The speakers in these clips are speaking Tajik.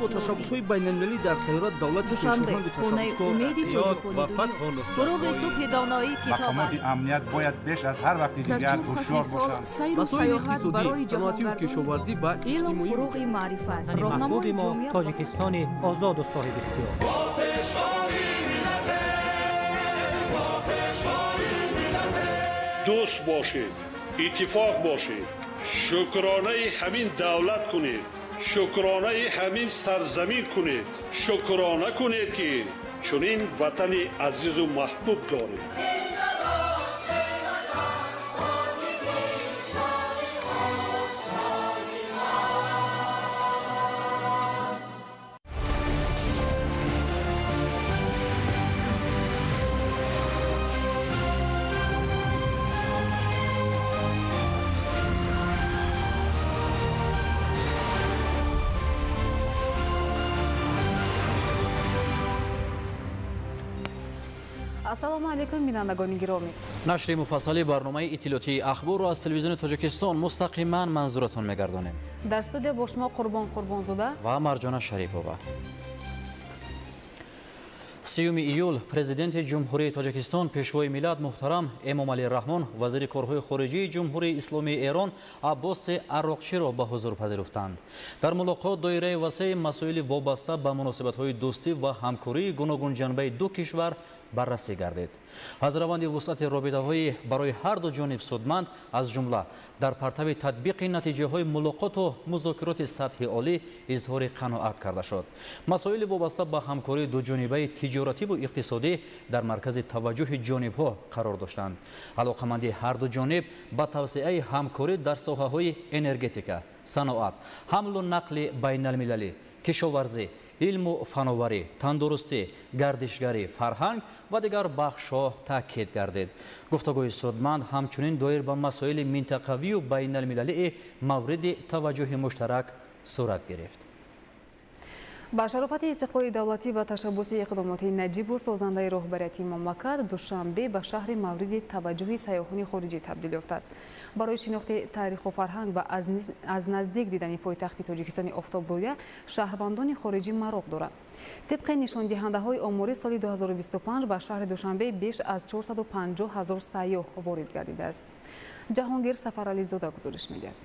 با تشبس‌های بین‌المللی در سیارت دولت پیشنهاد تشبس‌ها و فتح و نصرت غروب صبح دانایی کتاب است. امنیت باید بیش از هر وقت دیگر هوشیار باشند. سیر و سیاحت برای صنعتی و کشاورزی و علم فروغ معرفت راهنمای ما تاجیکستان آزاد و صاحب اختیار. دوست باشید، اتفاق باشید، شکرانه همین دولت کنید، شکرانه همین سرزمین کنید، شکرانه کنید که چنین وطن عزیز و محبوب دارید. ассалому алайкум бинандагони гиромӣ. нашри муфассали барномаи иттилоотии ахборро аз телевизиони тоҷикистон мустақиман манзуратон мегардонем. дар студия бо шумо қурбон қурбонзода ва марҷона шарипова. 3 июл президенти ҷумҳурии тоҷикистон пешвои миллат муҳтарам эмомалӣ раҳмон вазири корҳои хориҷии ҷумҳурии исломии эрон аббоси арроқчиро ба ҳузур пазируфтанд. дар мулоқот доираи васеъи масоили вобаста ба муносибатҳои дӯстӣ ва ҳамкории гуногунҷанбаи ду кишвар баррасӣ гардид. аз раванди вусъати робитаҳои барои ҳарду ҷониб судманд аз ҷумла дар партави татбиқи натиҷаҳои мулоқоту музокироти сатҳи олӣ изҳори қаноат карда шуд. масоили вобаста ба ҳамкории дуҷонибаи тиҷоративу иқтисодӣ дар маркази таваҷҷӯҳи ҷонибҳо қарор доштанд. алоқамандии ҳарду ҷониб ба тавсеаи ҳамкорӣ дар соҳаҳои энергетика, саноат, ҳамлу нақли байналмилалӣ, кишоварзӣ, илму фановарӣ, тандурустӣ, гардишгарӣ, фарҳанг ва дигар бахшҳо таъкид гардид. гуфтагӯи судманд ҳамчунин доир ба масоили минтақавию байналмилалии мавриди таваҷҷӯҳи муштарак сурат гирифт. ба шарофати истиқболи давлатӣ ва ташаббуси иқдомоти наҷибу созандаи роҳбарияти мамлакат душанбе ба шаҳри мавриди таваҷҷӯҳи сайёҳони хориҷӣ табдил ёфтааст. барои шинохти таъриху фарҳанг ва аз наздик дидани пойтахти тоҷикистони офтобрӯя шаҳрвандони хориҷӣ мароғ доранд. тибқи нишондиҳандаҳои омори соли 2025 ба шаҳри душанбе беш аз 450 000 сайёҳ ворид гардидааст. ҷаҳонгир сафарализода гузориш медиҳад.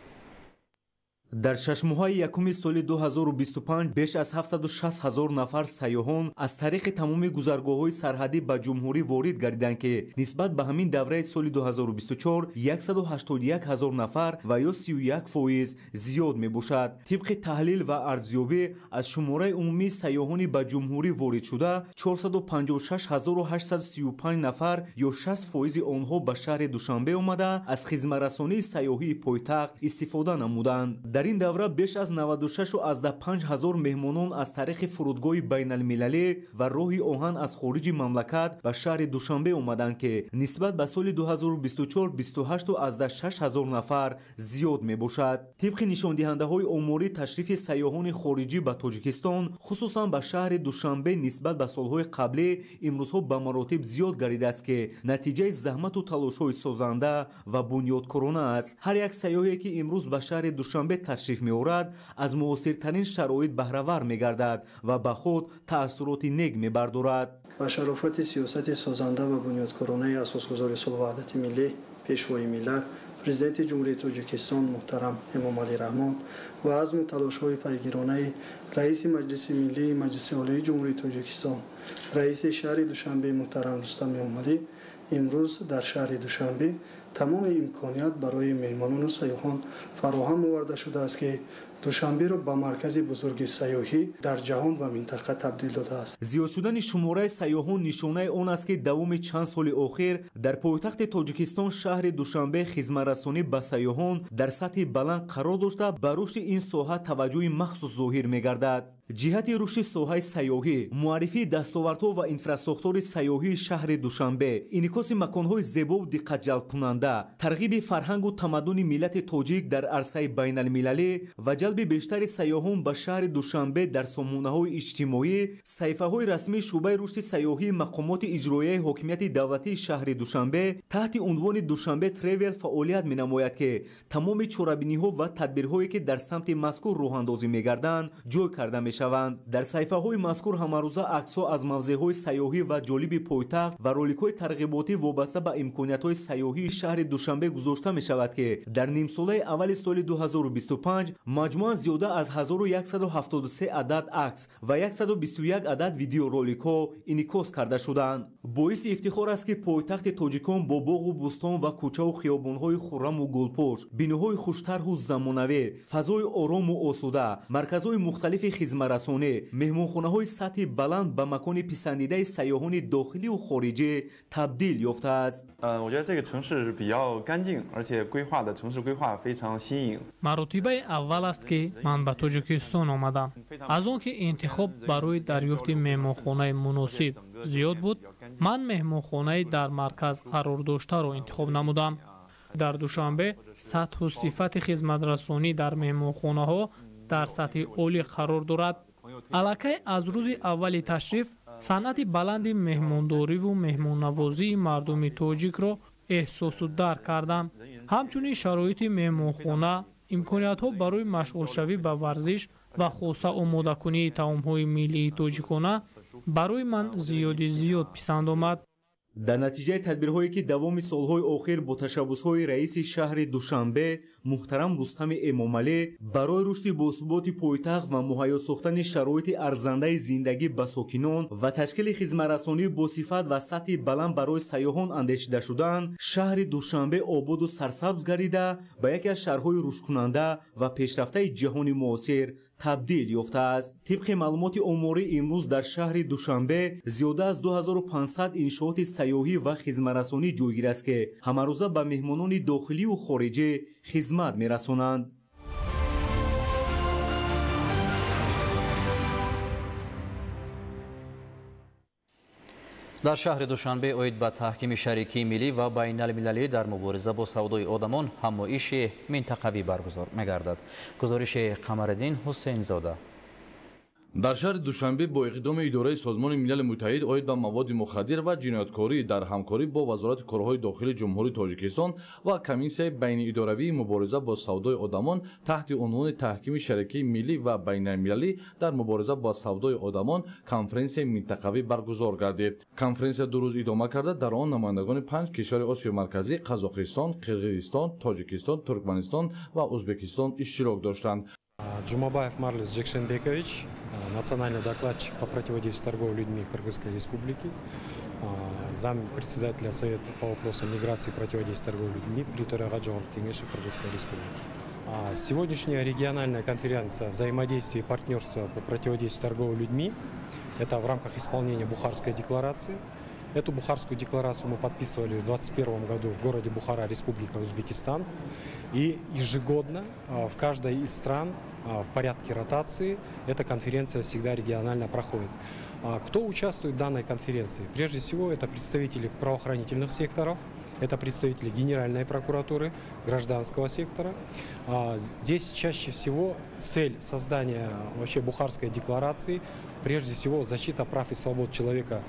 дар шашмоҳаи якуми соли 2025 беш аз 760 000 нафар сайёҳон аз тариқи тамоми гузаргоҳҳои сарҳадӣ ба ҷумҳурӣ ворид гардиданд ки нисбат ба ҳамин давраи соли 2024 181 000 нафар ва ё 31% зиёд мебошад. тибқи таҳлил ва арзёбӣ аз шумораи умумии сайёҳони ба ҷумҳурӣ воридшуда 456 835 нафар ё 60% онҳо ба шаҳри душанбе омада аз хизматрасонии сайёҳии пойтахт истифода намуданд. дар ин давра беш аз 96 000 меҳмонон аз тариқи фурудгоҳи байналмилалӣ ва роҳи оҳан аз хориҷи мамлакат ба шаҳри душанбе омаданд ки нисбат ба соли 2024 28 000 нафар зиёд мебошад. тибқи нишондиҳандаҳои оморӣ ташрифи сайёҳони хориҷӣ ба тоҷикистон хусусан ба шаҳри душанбе нисбат ба солҳои қаблӣ имрӯзҳо ба маротиб зиёд гардидааст ки натиҷаи заҳмату талошҳои созанда ва бунёдкорона аст. ҳар як сайёҳе ки имрӯз ба шаҳри душанбе ташриф меорад аз муосиртарин шароит баҳравар мегардад ва ба худ таассуроти нег мебардорад. ба шарофати сиёсати созанда ва бунёдкоронаи асосгузори Сулҳ ваҳдати миллӣ пешвои миллат президенти ҷумҳурии тоҷикистон муҳтарам эмомалӣ раҳмон ва азму талошҳои пайгиронаи раиси маҷлиси миллии маҷлиси олии ҷумҳурии тоҷикистон раиси шаҳри душанбе муҳтарам рустам эмомалӣ имрӯз дар шаҳри душанбе тамоми имконият барои меҳмонону сайёҳон фароҳам оварда шудааст ки душанберо ба маркази бузурги сайёҳӣ дар ҷаҳон ва минтақа табдил додааст. зиёд шудани шумораи сайёҳон нишонаи он аст ки давоми чанд соли охир дар пойтахти тоҷикистон шаҳри душанбе хизматрасонӣ ба сайёҳон дар сатҳи баланд қарор дошта ба рушди ин соҳа таваҷҷӯҳи махсус зоҳир мегардад. ҷиҳати рушди соҳаи сайёҳӣ, муаррифии дастовардҳо ва инфраструктураи сайёҳии шаҳри душанбе, инъикоси маконҳои зебову диққатҷалбкунанда, тарғиби фарҳангу тамаддуни миллати тоҷик дар арсаи байналмилалӣ ва ҷалби бештари сайёҳон ба шаҳри душанбе дар сомонаҳои иҷтимоӣ саҳифаҳои расмии шуъбаи рушди сайёҳии мақомоти иҷроияи ҳокимияти давлатии шаҳри душанбе таҳти унвони душанбе тревел фаъолият менамояд ки тамоми чорабиниҳо ва тадбирҳое ки дар самти мазкур роҳандозӣ мегарданд ҷой карда мешаванд. дар саҳифаҳои мазкур ҳамарӯза аксҳо аз мавзеъҳои сайёҳӣ ва ҷолиби пойтахт ва роликҳои тарғиботӣ вобаста ба имкониятҳои сайёҳии шаҳри душанбе гузошта мешавад ки дар нимсолаи аввали соли 2025 маҷмӯан зиёда аз 1173 адад акс ва 121 адад видеороликҳо инъикос карда шуданд. боиси ифтихор аст ки пойтахти тоҷикон бо боғу бӯстон ва кӯчаву хиёбонҳои хурраму гулпӯш, биноҳои хуштарҳу замонавӣ, фазои орому осуда, марказҳои мухталифи хизматрасонӣ, меҳмонхонаҳои сатҳи баланд ба макони писандидаи сайёҳони дохилию хориҷӣ табдил ёфтааст. маротибаи аввал аст ки ман ба тоҷикистон омадам. аз он ки интихоб барои дарёфти меҳмонхонаи муносиб зиёд буд, ман меҳмонхонаи дар марказ қарордоштаро интихоб намудам. дар душанбе сатҳу сифати хизматрасонӣ дар меҳмонхонаҳо дар сатҳи олӣ қарор дорад. аллакай аз рӯзи аввали ташриф санъати баланди меҳмондориву меҳмоннавозии мардуми тоҷикро эҳсосу дарк кардам. ҳамчунин шароити меҳмонхона, имкониятҳо барои машғулшавӣ ба варзиш ва хоса омодакунии таомҳои миллии тоҷикона барои ман зиёд писанд омад. дар натиҷаи тадбирҳое ки давоми солҳои охир бо ташаббусҳои раиси шаҳри душанбе муҳтарам Рустами Эмомалӣ барои рушди босуботи пойтахт ва муҳайё сохтани шароити арзандаи зиндагӣ ба сокинон ва ташкили хизматрасонии босифат ва сатҳи баланд барои сайёҳон андешида шуданд, шаҳри душанбе ободу сарсабз гардида ба яке аз шаҳрҳои рушдкунанда ва пешрафтаи ҷаҳони муосир табдил ёфтааст. тибқи маълумоти оморӣ имрӯз дар шаҳри душанбе зиёда аз 2500 иншооти сайёҳӣ ва хизматрасонӣ ҷойгир аст ки ҳамарӯза ба меҳмонони дохилию хориҷӣ хизмат мерасонанд. дар шаҳри душанбе оид ба таҳкими шарикии миллӣ ва байналмилалӣ дар мубориза бо савдои одамон ҳамоиши минтақавӣ баргузор мегардад. гузориши Қамариддин Ҳусейнзода. дар шаҳри душанбе бо иқдоми идораи созмони милали муттаҳид оид ба маводи мухаддир ва ҷинояткорӣ дар ҳамкорӣ бо вазорати корҳои дохилии ҷумҳурии тоҷикистон ва комиссияи байниидоравии мубориза бо савдои одамон таҳти унвони таҳкими шарикии миллӣ ва байналмилалӣ дар мубориза бо савдои одамон конференсияи минтақавӣ баргузор гардид. конференсия ду рӯз идома карда дар он намояндагони 5 кишвари Осиёи Марказӣ, Қазоқистон, Қирғизистон, Тоҷикистон, Туркманистон ва Ӯзбекистон иштирок доштанд. Джумабаев Марлис Джекшенбекович, национальный докладчик по противодействию торговли людьми Кыргызской Республики, зампредседателя Совета по вопросам миграции и противодействия торговли людьми при Торагоджоғорг Кеңеши Кыргызской Республики. Сегодняшняя региональная конференция взаимодействия и партнерства по противодействию торговли людьми – это в рамках исполнения Бухарской декларации. Эту Бухарскую декларацию мы подписывали в 2021 году в городе Бухара, Республика Узбекистан. И ежегодно в каждой из стран в порядке ротации эта конференция всегда регионально проходит. Кто участвует в данной конференции? Прежде всего, это представители правоохранительных секторов, это представители Генеральной прокуратуры, гражданского сектора. Здесь чаще всего цель создания вообще Бухарской декларации, прежде всего, защита прав и свобод человека,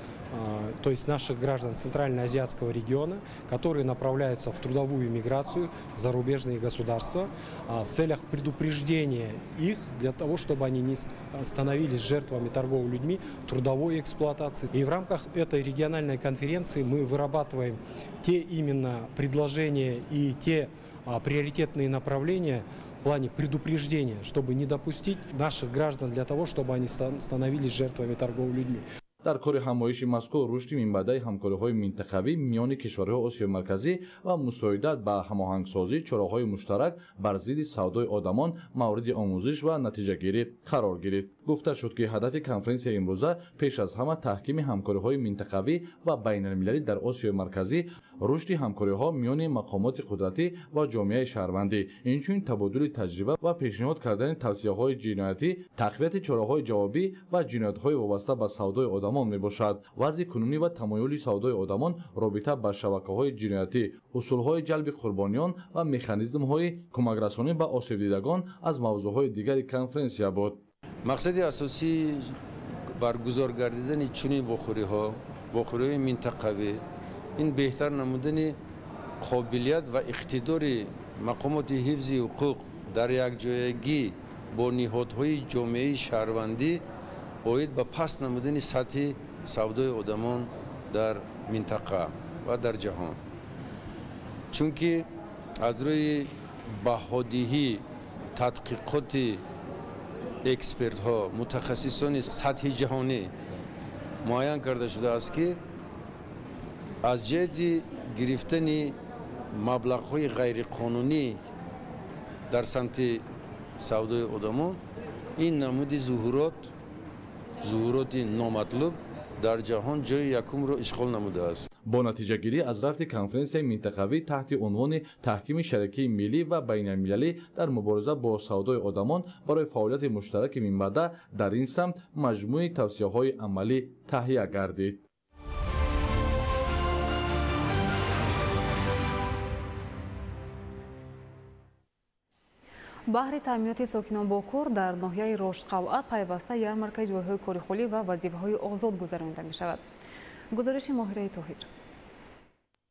то есть наших граждан Центральноазиатского региона, которые направляются в трудовую миграцию в зарубежные государства в целях предупреждения их для того, чтобы они не становились жертвами торговли людьми, трудовой эксплуатации. И в рамках этой региональной конференции мы вырабатываем те именно предложения и те приоритетные направления в плане предупреждения, чтобы не допустить наших граждан для того, чтобы они становились жертвами торговли людьми. дар кори ҳамоиши мазкур рушди минбаъдаи ҳамкориҳои минтақавӣ миёни кишварҳои Осиёи Марказӣ ва мусоидат ба ҳамоҳангсозӣ чораҳои муштарак бар зидди савдои одамон мавриди омӯзиш ва натиҷагирӣ қарор гирифт. گفته شد که هدف کنفرانسی امروزه پیش از همه تحکیم همکاری‌های منطقوی و بین‌المللی در آسیای مرکزی، رشد همکاری‌ها میان مقامات قدرتی و جامعه شهروندی، اینچنین تبادل تجربه و پیشنهاد کردن توصیه‌های جنایتی، تقویت چاره‌های جوابی و جنایت‌های وابسته به سودای آدمان میباشد. وضع کنونی و تمایل سودای آدمان، رابطه با شبکه‌های جنایتی، اصول‌های جلب قربانیان و مکانیزم‌های کمک‌رسانی به آسیب دیدگان از موضوع‌های دیگر کنفرانسی بود. مقصد اساسی برگزار گردیدن چنین واخوری‌های منطقوی این بهتر نمودن قابلیت و اقتدار مقامات حفظ حقوق در یک جایگی با نهادهای جامعه شهروندی باید به پس نمودن سطح سودای آدمان در منطقه و در جهان، چون که از روی بهادهی تحقیقات اکسپرت ها متخصصان سطح جهانی معین کرده شده است که از جهت گرفتن مبلغ های غیر قانونی در سمت سودای آدمان این نمود ظهورات نامطلوب در جهان جای یکم را اشغال نموده است. با نتیجه گیری از رفت کنفرانسی منطقوی تحت عنوان تحکیم شریکی ملی و بین المللی در مبارزه با سودای آدمان برای فعالیت مشترک من بعد در این سمت مجموعه توصیه‌های عملی تهیه گردید. بحر تامینات ساکنان با کور در ناحیه رشدقلعه پیوسته یارمارکه جایهای کاری خالی و وظیفه‌های آزاد گذرانیده می‌شود. گزارش ماهره طاهر.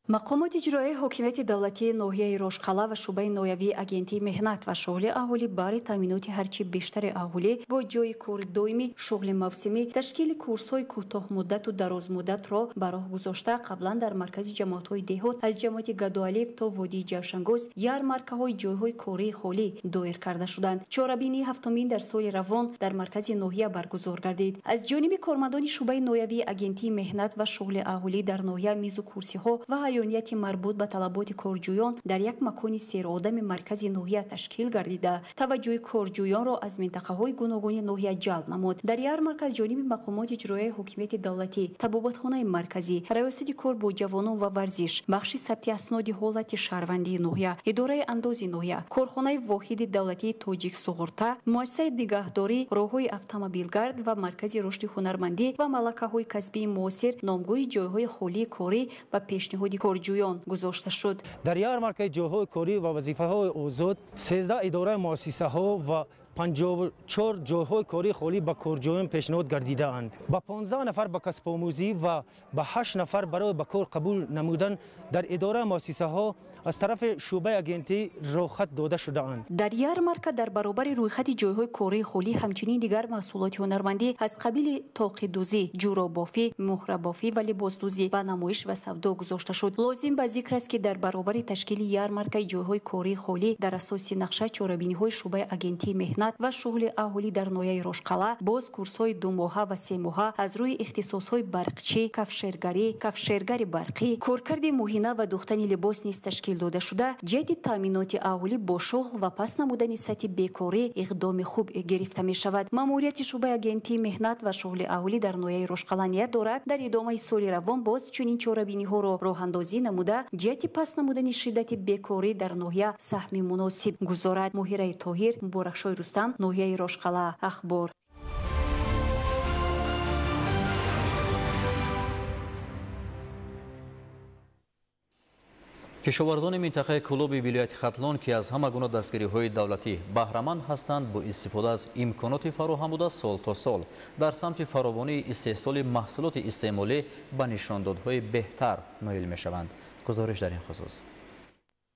مقامات اجرایی حاکمیت دولتی ناحیه رشدقلعه و شعبه نایوی агентии مهنت و شغل اهالی برای تامینات هرچی بیشتر اهالی با جای کار دائمی، شغل موسمی، تشکیل کورس‌های کوتاه مدت و دراز مدت را به راه گذاشته قبلا در مرکز جماعت‌های دهات از جماعت گدوالف تا وادی جوشنگوز یارمارکه‌های جایهای کاری خالی دایر کرده شدند. چهاربینی هفتمین در سال روان در مرکز ناحیه برگزار گردید. از جانب کارمندان شعبه نایوی агентии مهنت و شغل اهالی در ناحیه میز و کرسی‌ها و عیانیت مربوط به طلبات کارجویان در یک مکان سیر آدم مرکز ناحیه تشکیل گردیده توجه کارجویان را از منطقه‌های گوناگون ناحیه جلب نمود. در یارمارک از جانب مقامات اجرایی حکومت دولتی، طبابتخانه مرکزی، ریاست کار با جوانان و ورزش، بخش ثبت اسناد حالت شهروندی ناحیه، اداره اندازی ناحیه، کارخانه واحد دولتی تاجیک سوغورتا، مؤسسه نگهداری، راههای اتومبیلگرد و مرکز رشد هنرمندی و ملکه‌های کسبی معاصر نامگوی جایهای خالی کاری و پیشنهاد کارجویان گذاشته شد. در یارمارک جایهای کاری و وظیفه‌های آزاد 13 اداره مؤسسه‌ها و 54 جایهای کاری خالی به کارجویان پیشنهاد گردیده اند. با 15 نفر به کسب آموزی و به 8 نفر برای به کار قبول نمودن در اداره مؤسسه‌ها از طرف شعبه اگنتی روخت داده شده اند. در یارمارک در برابر رویخط جایهای کاری خالی همچنین دیگر محصولات هنرمندی از قبیل طاقه‌دوزی، جورابافی، مهره‌بافی و لباسدوزی به نمایش و سودا گذاشته شد. لازم به ذکر است که در برابر تشکیل یارمارک جایهای کاری خالی در اساس نقشه چهاربینی‌های شعبه اگنتی مهنت و شغل اهالی در ناحیه رشدقلعه باز کورس‌های 2 ماهه و 3 ماهه از روی اختصاص‌های برقچی، کفشرگری، کفشرگر برقی، کارکرد مهینه و دوختن لباس نیز تشکیل داده شده. جهت تامینات اهالی با شغل و پس نمودن سطح بیکاری اقدام خوب گرفته می شود. ماموریت شعبه اگنتی مهنت و شغل اهالی در ناحیه رشدقلعه نیت دارد در ادامه سال روان باز چنین چاره‌بینی‌ها را راه اندازی نموده جهت پس نمودن شدت بیکاری در ناحیه سهم مناسب گذارد. ماهره طاهر، مبارکشاه رستم، ناحیه رشدقلعه. اخبار. کشاورزان منطقه کلوب ولایت ختلان که از همه گونه دستگیری‌های دولتی بهره‌مند هستند با استفاده از امکانات فراهم بوده سال تا سال در سمت فراوانی استحصال محصولات استعمالی به نشاندادهای بهتر نایل می‌شوند. گزارش در این خصوص.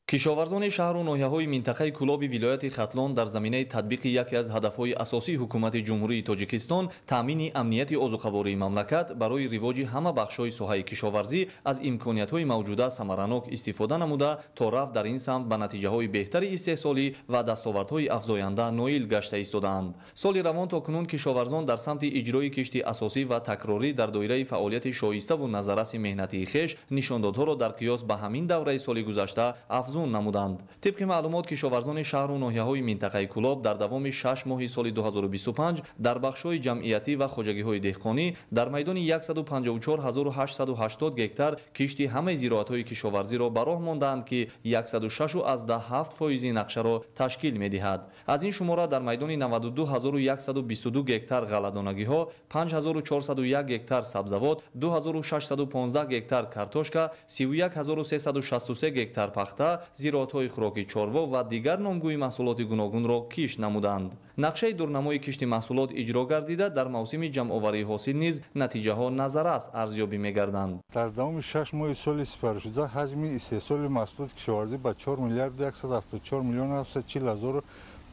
کشاورزان شهر و ناحیه‌های منطقه کلاب ولایت ختلان در زمینه تطبیق یکی از هدف‌های اساسی حکومت جمهوری تاجیکستان تامین امنیت آذوقه‌واری مملکت برای رواج همه بخش‌های ساحه کشاورزی از امکانات‌های موجوده ثمراناک استفاده نموده تا رفت در این سمت به نتیجه‌های بهتری استحصالی و دستاوردهای افزاینده نایل گشته ایستادند. سال روان تاکنون کشاورزان در سمت اجرای کشت اساسی و تکراری در دایره فعالیت شایسته و نظررس مهنتی خویش نشاندادها را در قیاس به همین دوره سال گذشته افزایش افزون نمودند. طبق معلومات کشاورزان شهر و ناحیه‌های منطقه کلاب در دوام 6 ماه سال 2025 در بخش‌های جمعیتی و خواجگی‌های دهقانی در میدان 154880 گکتار کشتی همه زراعت‌های کشاورزی را به راه ماندند که 106.7% نقشه را تشکیل می‌دهد. از این شماره در میدان 92122 گکتار غله‌دانگی‌ها، 5401 گکتار سبزوات، 2615 گکتار کارتوشکا، 31363 گکتار پخته، زراعت‌های خوراکی چاروا و دیگر نامگوی محصولات گوناگون را کشت نمودند. نقشه دورنمای کشت محصولات اجرا گردیده در موسم جمع‌آوری حاصل نیز نتیجه‌ها نظررس ارزیابی می‌گردند. در دوام 6 ماه سال سپری شده حجم استحصال محصولات کشاورزی به 4 میلیارد 174 میلیون 740 هزار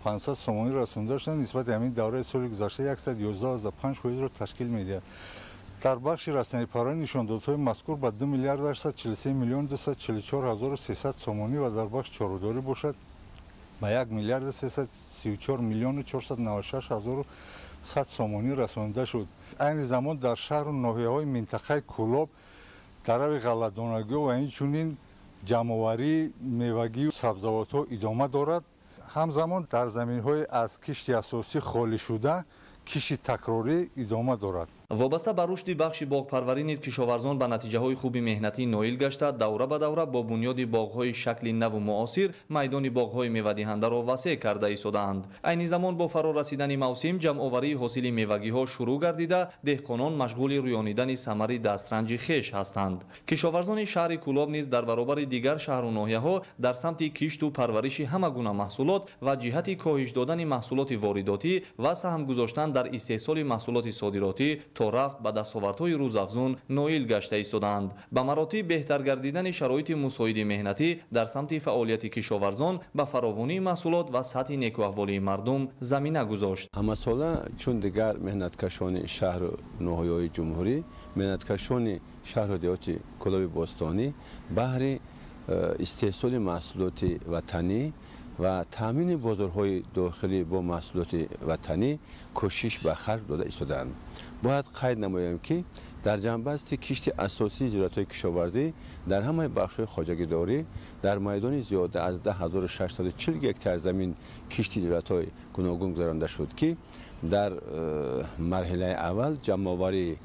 500 سومانی رسانده شده. نسبت همین دوره سال گذشته 111.5% را تشکیل می‌دهد. در بخش رسانه‌ای پاره نشاندادهای مذکور به 2 میلیارد 843 میلیون 244 هزار 300 سومانی و در بخش چاره‌داری باشد به 1 میلیارد 334 میلیون 496 هزار 100 سومانی رسانده شد. این زمان در شهر و ناحیه‌های منطقه کلاب طرف غله‌دانگی و اینچنین جمع‌آوری میوگی و سبزوات‌ها ادامه دارد. همزمان در زمین‌های از کشت اساسی خالی شده کشت تکراری ادامه دارد. وابسته به رشد بخش باغپروری نیز کشاورزان به نتیجه‌های خوبی مهنتی نائل گشته دوره به دوره با بنیاد باغ‌های شکل نو و معاصر میدان باغ‌های میوه‌دهنده را وسیع کرده ایستاده‌اند. عین زمان با فرا رسیدن موسم جمع‌آوری حاصل میوگی‌ها شروع گردیده دهقانان مشغول رویانیدن ثمر دسترنج خویش هستند. کشاورزان شهر کلاب نیز در برابر دیگر شهر و ناحیه‌ها در سمت کشت و پرورش همه گونه محصولات و جهت کاهش دادن محصولات وارداتی و سهم گذاشتن در استحصال محصولات صادراتی تا رفت به دستاوردهای روزافزون نائل گشته ایستادند. به مراتب بهتر گردیدن شرایط مساعد مهنتی در سمت فعالیت کشاورزان به فراوانی محصولات و سطح نیکوحوالی مردم زمینه گذاشت. همه ساله چون دیگر مهنتکشان شهر و ناحیه‌های جمهوری، مهنتکشان شهر و دیهات کلاب باستانی بهر استحصال محصولات وطنی و تامین بازارهای داخلی با محصولات وطنی کوشش به خرج داده ایستادند. باید قید نمایم که در جنبست کشت اساسی زراعت‌های کشاورزی در همه بخش‌های خواجگی‌داری در میدان زیاده از 10640 گکتار زمین کشت زراعت‌های گوناگون گذرانده شد که در مرحله اول جمع‌آوری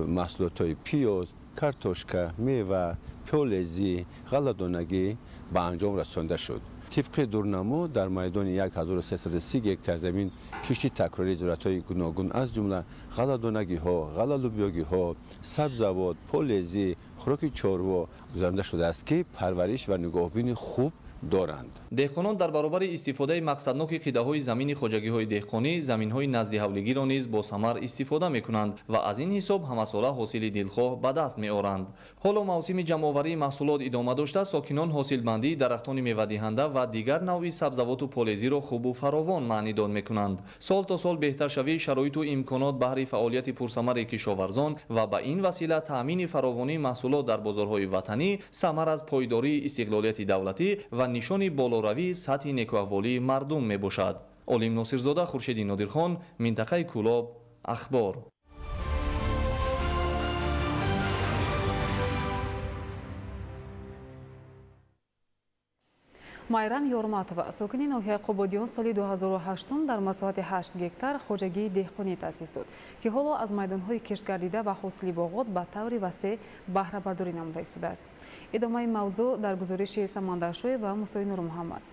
محصولات‌های پیاز، کارتوشکا، میوه، پولزی، غله‌دانگی به انجام رسانده شد. طبق دورنما در میدان 1330 گکتار زمین کشت تکراری زراعت‌های گوناگون از جمله غله‌دانگی‌ها، غله‌لوبیاگی‌ها، سبزوات، پولزی، خوراک چاروا گذرانده شده است که پرورش و نگاهبین خوب دارند. دهقانان در برابر استفاده مقصدناک قیده‌های زمین خواجگی‌های دهقانی زمین‌های نزد حولگی را نیز با ثمر استفاده می‌کنند و از این حساب همه‌ساله حاصل دلخواه به دست می‌آورند. حالا موسم جمع‌آوری محصولات ادامه داشته ساکنان حاصلمندی درختان میوه‌دهنده و دیگر نوع سبزوات و پولزی را خوب و فراوان معنیدان می‌کنند. سال تا سال بهتر شوی شرایط و امکانات بهره فعالیت پرثمر کشاورزان و به این وسیله تأمین فراوانی محصولات در بازارهای وطنی ثمر از پایداری استقلالیت دولتی و نشان بالاروی سطح نیکوحوالی مردم می باشد. علیم ناصرزاده، خورشید نادرخان، منطقه کلاب، اخبار. майрам ёрматова сокини ноҳияи қубодиён соли 2008 дар масоҳати 8 гектар хоҷагии деҳқонӣ таъсис дод ки ҳоло аз майдонҳои киштгардида ва ҳосили боғот ба таври васеъ баҳрабардорӣ намуда истодааст. идомаи мавзӯъ дар гузориши самандаршоев ва мусои нурмуҳаммад.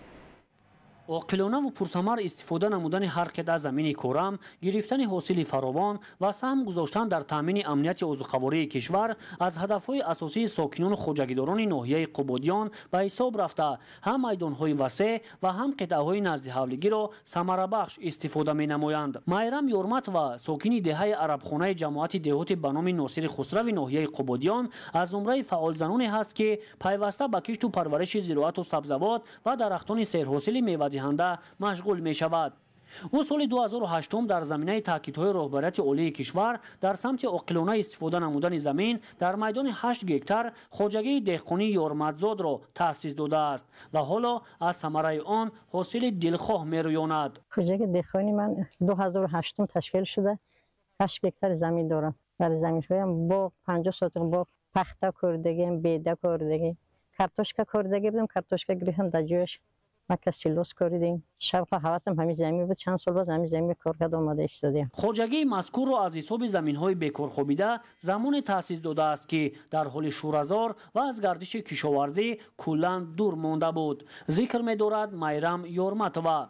عاقلانه و پرثمر استفاده نمودن هر قطعه زمین کورم، گرفتن حاصل فراوان و سهم گذاشتن در تامین امنیت عضوخواری کشور از هدفهای اساسی ساکنان و خواجگیداران ناحیه قبادیان به حساب رفته هم میدانهای وسیع و هم قطعه‌های نزد حولگی را ثمره بخش استفاده می نمایند. میرم یورمت و ساکن دهه عربخانه جماعت دهات به نام ناصر خسرو ناحیه قبادیان از زمره فعال زنانی است که پیوسته به کشت و پرورش زراعت و سبزوات و درختان سیرحاصل میوه دهنده مشغول می شود. او سال 2008 در زمینه تاکیدهای رهبریت عالی کشور در سمت عاقلانه استفاده نمودن زمین در میدان 8 گکتار خواجگی دهقانی یورمتزاد را تأسیس داده است و حالا از ثمره آن حاصل دلخواه می رویاند. خواجگی دهقانی من 2008 تشکیل شده 8 گکتار زمین دارم. در زمین هایم با 50 سوتق با پخته کردگیم، بیده کردگیم، کارتوشکا کوردگی بودم کارتوشکا گرفتم در جوش مکه سیلوس کوریدیم شب حواسم همین زمین بود چند سال باز همین زمین کار کرد اومده ایستادیم. خوجگی مذکور را از حساب زمین‌های بیکار خوابیده زمان تأسیس داده است که در حال شوره‌زار و از گردش کشاورزی کلاً دور مانده بود. ذکر می‌دارد میرم یورمتова.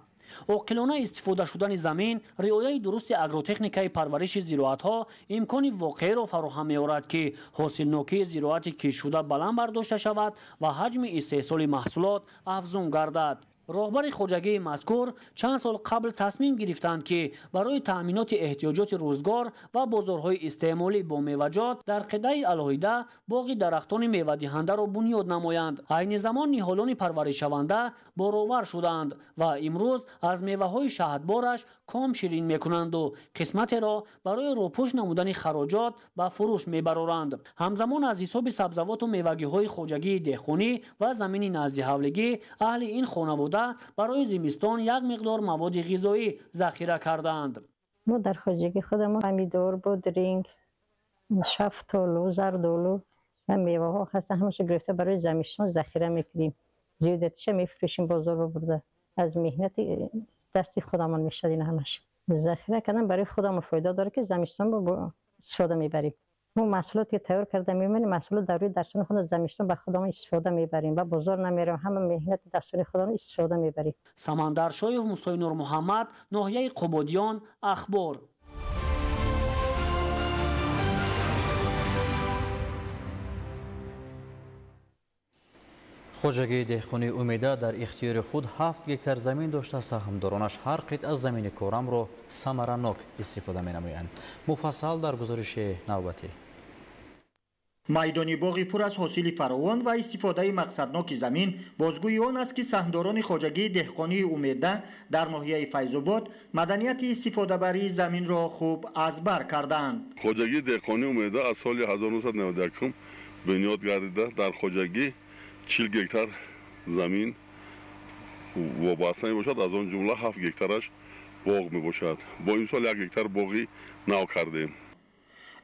عاقلانه استفاده شدن زمین، رعایت درست اگروتکنیکای پرورش زراعت‌ها امکان واقعی را فراهم می‌آورد که حاصلناکی زراعت کشیده بلند برداشته شود و حجم استحصال محصولات افزون گردد. راهبر خوجگی مذکور چند سال قبل تصمیم گرفتند که برای تأمینات احتیاجات روزگار و بازارهای استعمالی با میوه‌جات در قطعه علاهیده باغ درختان میوه دهنده را بنیاد نمایند. عین زمان نهالان پرورش‌شونده بارآور شدند و امروز از میوه‌های شهدبارش کام شیرین میکنند و قسمت را برای روپوش نمودن خراجات به فروش میبرند. همزمان از حساب سبزوات و میوگی‌های خوجگی دهقانی و زمین نزد حولگی اهل این خانواده برای زمستان یک مقدار مواد غذایی ذخیره کردند. ما در خوجگی خودمون پمیدور بود، رینگ، شفتالو، زردالو و میوه ها هست همش گرفته برای زمستان ذخیره میکنیم. زیادتش میفروشیم بازار برده. از مهنت دستی خودمون میشد این همش. ذخیره کردن برای خودمون فایده داره که زمستان با استفاده میبریم. ما محصولاتی تیار کرده میمونیم محصولات در روی درسون خود زمستان به خودمون استفاده میبریم و بازار نمیریم همه مهنت دستوری خودمون استفاده میبریم. سمندر شایف، مصطفی نور محمد، ناحیه قبادیان، اخبار. خوجگی دهقانی امیده در اختیار خود 7 گکتار زمین داشته. سهامدارانش هر قطعه از زمین کارم را ثمره‌ناک استفاده می‌نمایند. مفصل در گزارش نوبتی. майдони боғи пур аз ҳосили фаровон ва истифодаи мақсадноки замин бозгӯи он аст ки саҳмдорони хоҷагии деҳқонии умеда дар ноҳияи файзобод маданияти истифодабарии заминро хуб аз бар кардаанд. хоҷагии деҳқонии умеда аз соли 1991 бунёд гардида дар хоҷагӣ 40 гектар замин вобаста мебошад. аз он ҷумла 7 гектараш боғ мебошад. бо имсол 1 гектар боғи нав кардем.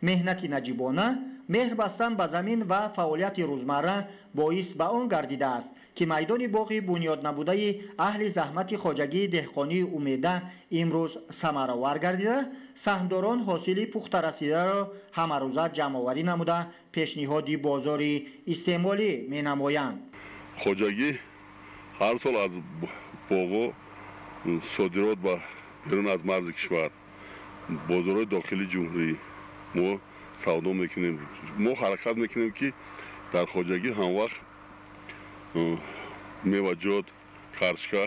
меҳнати наҷибона меҳр бастан ба замин ва фаъолияти рӯзмарра боис ба он гардидааст ки майдони боғи бунёднамудаи аҳли заҳмати хоҷагии деҳқонии умеда имрӯз самаравар гардида саҳмдорон ҳосили пухта расидаро ҳамарӯза ҷамъоварӣ намуда пешниҳоди бозори истеъмолӣ менамоянд. хоҷагӣ ҳар сол аз боғҳо содирот ба берун аз марзи кишвар бозорҳои дохили ҷумҳурӣ мо савдо мекунем. мо ҳаракат мекунем ки дар хоҷагӣ ҳамвақт меваҷот карчка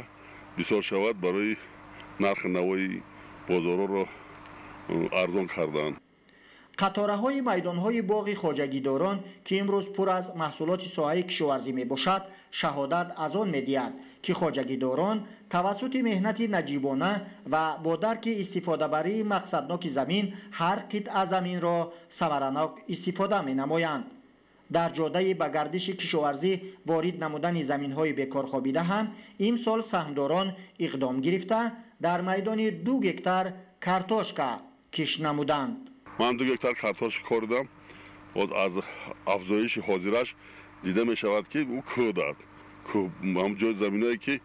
бисёр шавад барои нархи навои бозорҳоро арзон кардаанд. қатораҳои майдонҳои боғи хоҷагидорон ки имрӯз пур аз маҳсулоти соҳаи кишоварзӣ мебошад шаҳодат аз он медиҳад ки хоҷагидорон тавассути меҳнати наҷибона ва бо дарки истифодабарии мақсадноки замин ҳар қитъа заминро самаранок истифода менамоянд. дар ҷодаи ба гардиши кишоварзӣ ворид намудани заминҳои бекорхобида ҳам имсол саҳмдорон иқдом гирифта дар майдони 2 гектар картошка кишт намуданд. ман 2 гектар картошка коридам. аз афзоиши ҳозираш дида мешавад ки ӯ кӯҳ дад. ҳам ҷои заминое ки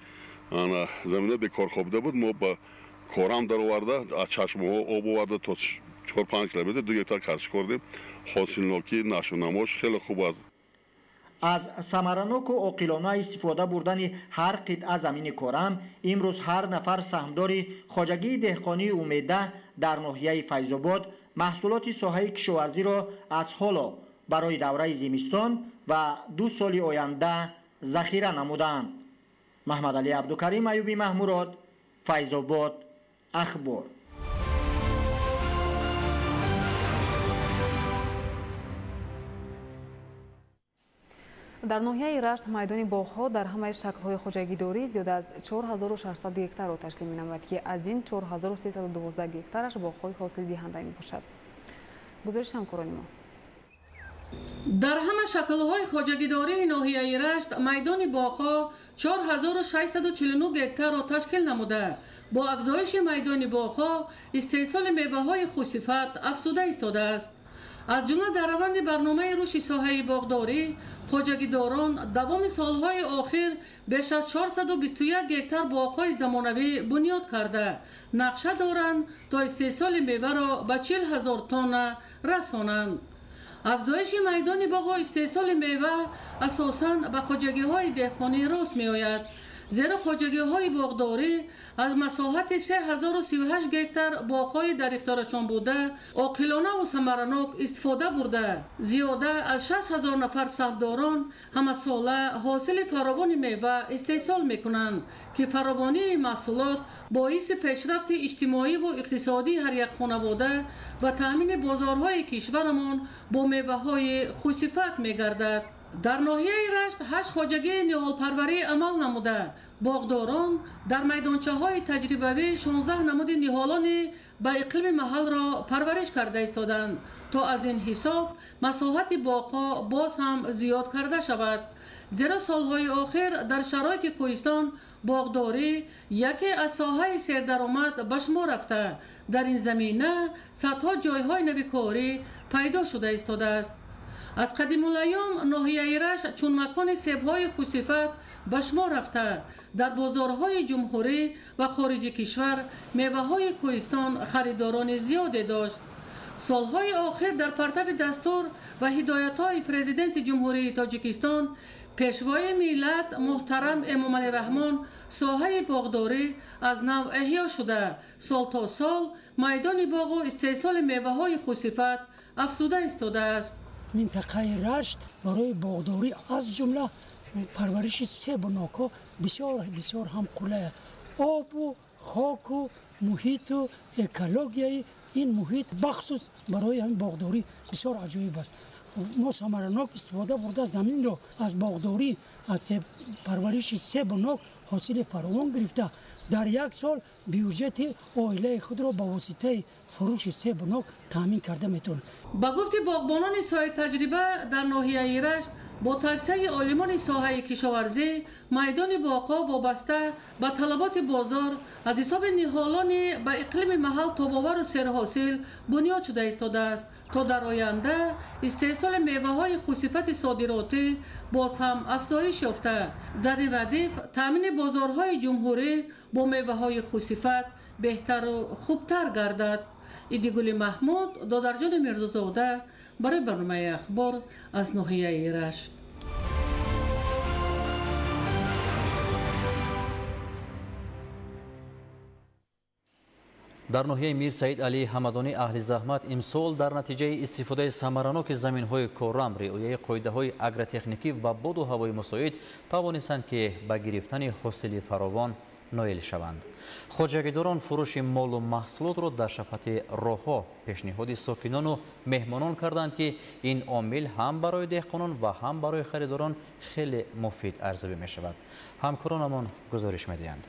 заминаи бекорхобида буд мо ба корам дароварда аз чашмоҳо об оварда то 4-5 километр 2 гектар картошка коридем. ҳосилнокӣ нашунамош хеле хуб аст. аз самараноку оқилона истифода бурдани ҳар қитъа замини корам имрӯз ҳар нафар саҳмдори хоҷагии деҳқонии умеда дар ноҳияи файзобод маҳсулоти соҳаи кишоварзиро аз ҳоло барои давраи зимистон ва 2 соли оянда захира намуданд. маҳмадалӣ абдукарим аюби маҳмурод, файзобод, ахбор. дар ноҳияи рашт майдони боғҳо дар ҳамаи шаклҳои хоҷагидорӣ зиёда аз 4600 гектарро ташкил менамояд ки аз ин 4312 гектараш боғҳои ҳосилдиҳанда мебошад. гузариши ҳамкорони мо. дар ҳама шаклҳои хоҷагидории ноҳияи рашт майдони боғҳо 4649 гектарро ташкил намуда бо афзоиши майдони боғҳо истеҳсоли меваҳои хусифат афзуда истодааст. از جمله در روند برنامه رشد ساحه باغداری خواجگیداران دوام سالهای آخر بیش از 421 هکتار باغ‌های زمانوی بنیاد کرده نقشه دارند تا استحصال میوه را به 40,000 تن رسانند. افزایش میدان باغ و استحصال میوه اساساً به خواجگی‌های دهقانی راست می‌آید، زیرا خواجگی‌های باغداری از مساحت 3038 هکتار باغ‌های در اختیارشان بوده عاقلانه و ثمرناک استفاده برده. زیاده از 6000 نفر سهمداران همه ساله حاصل فراوان میوه استحصال می‌کنند که فراوانی محصولات باعث پیشرفت اجتماعی و اقتصادی هر یک خانواده و تأمین بازارهای کشورمان با میوه‌های خوش‌صفت می‌گردد. در ناحیه رشت 8 خواجگی نهال پروری عمل نموده. باغداران در میدانچه های تجربوی 16 نمود نهالان به اقلیم محل را پرورش کرده ایستادند تا از این حساب مساحت باغ‌ها باز هم زیاد کرده شود. زیرا سالهای آخر در شرایط کوهستان باغداری یکی از ساحه سردرآمد به شمار رفته. در این زمینه صدها جایهای نوی کاری پیدا شده ایستاده است. از قدیم الایام ناحیه رشت چون مکان سیب‌های خوش‌صفت به شمار رفته در بازارهای جمهوری و خارج کشور میوه‌های کوهستان خریداران زیادی داشت. سالهای آخر در پرتو دستور و هدایت‌های پرزیدنت جمهوری تاجیکستان پیشوای ملت محترم امامعلی رحمان ساحه باغداری از نو احیا شده. سال تا سال میدان باغ و استحصال میوه‌های خوش‌صفت افزوده ایستاده است. منطقه رشت برای باغداری از جمله پرورش سیب و ناکا بسیار هم قله. آب و خاک و محیط و اکولوژی این محیط بخصوص برای همین باغداری بسیار عجیب است. ما ثمرناک استفاده برده زمین را از باغداری از پرورش سیب و ناک حاصل فراوان گرفته در یک سال بیوجت عائله خود را با واسطه فروش سیب و ناک تامین کرده میتونه. با گفت باغبانان ساحه تجربه در ناحیه رشت با توسعه عالمان ساحه کشاورزی میدان باغ‌ها وابسته به طلبات بازار از حساب نهالان به اقلیم محل تاب‌آور و سرحاصل بنیاد شده ایستاده است تا در آینده استحصال میوه‌های خوش‌صفت صادراتی باز هم افزایش یافته. در این ردیف تامین بازارهای جمهوری با میوه‌های خوش‌صفت بهتر و خوبتر گردد. ایدیگل محمود، دادرجان میرزازاده برای برنامه اخبار از ناحیه رشت. در ناحیه میر سعید علی حمدانی اهل زحمت امسال در نتیجه استفاده ثمرناک زمین‌های کورم، رعایت قاعده‌های اگرتکنیکی و باد و هوای مساعد توانستند که به گرفتن حاصل فراوان نایل شوند. خواجگیداران فروش مال و محصولات را در شفت راه‌ها پیشنهاد ساکنان و مهمانان کردند که این عامل هم برای دهقانان و هم برای خریداران خیلی مفید ارزیابی می شود. همکارانمان گزارش می‌دهند.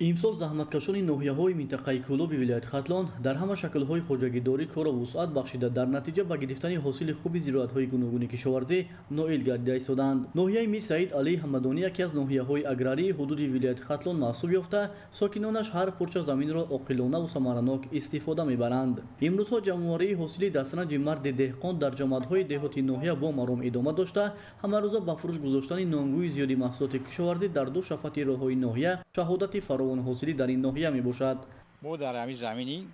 امسال زحمتکشان ناحیه‌های منطقه کولوب ولایت خاطلان در همه شکل‌های خواجگیداری کار و وسعت بخشیده در نتیجه به گرفتن حاصل خوب زراعت‌های گوناگون کشاورزی نائل گردیده ایستادند. ناحیه میر سعید علی حمدانی یکی از ناحیه‌های اگراری حدود ولایت خاطلان محسوب یافته، ساکنانش هر پارچه زمین را عاقلانه و ثمرناک استفاده می‌برند. امروزها جمع‌آوری حاصل دسترنج مرد دهقان در جماعت‌های دهاتی ناحیه با مرام ادامه داشته، همه روزه به فروش گذاشتن نانگوی زیادی محصولات کشاورزی در دو شفت راه‌های ناحیه شهادت فراوان حاصلی در این ناحیه می باشد. ما در همین زمینی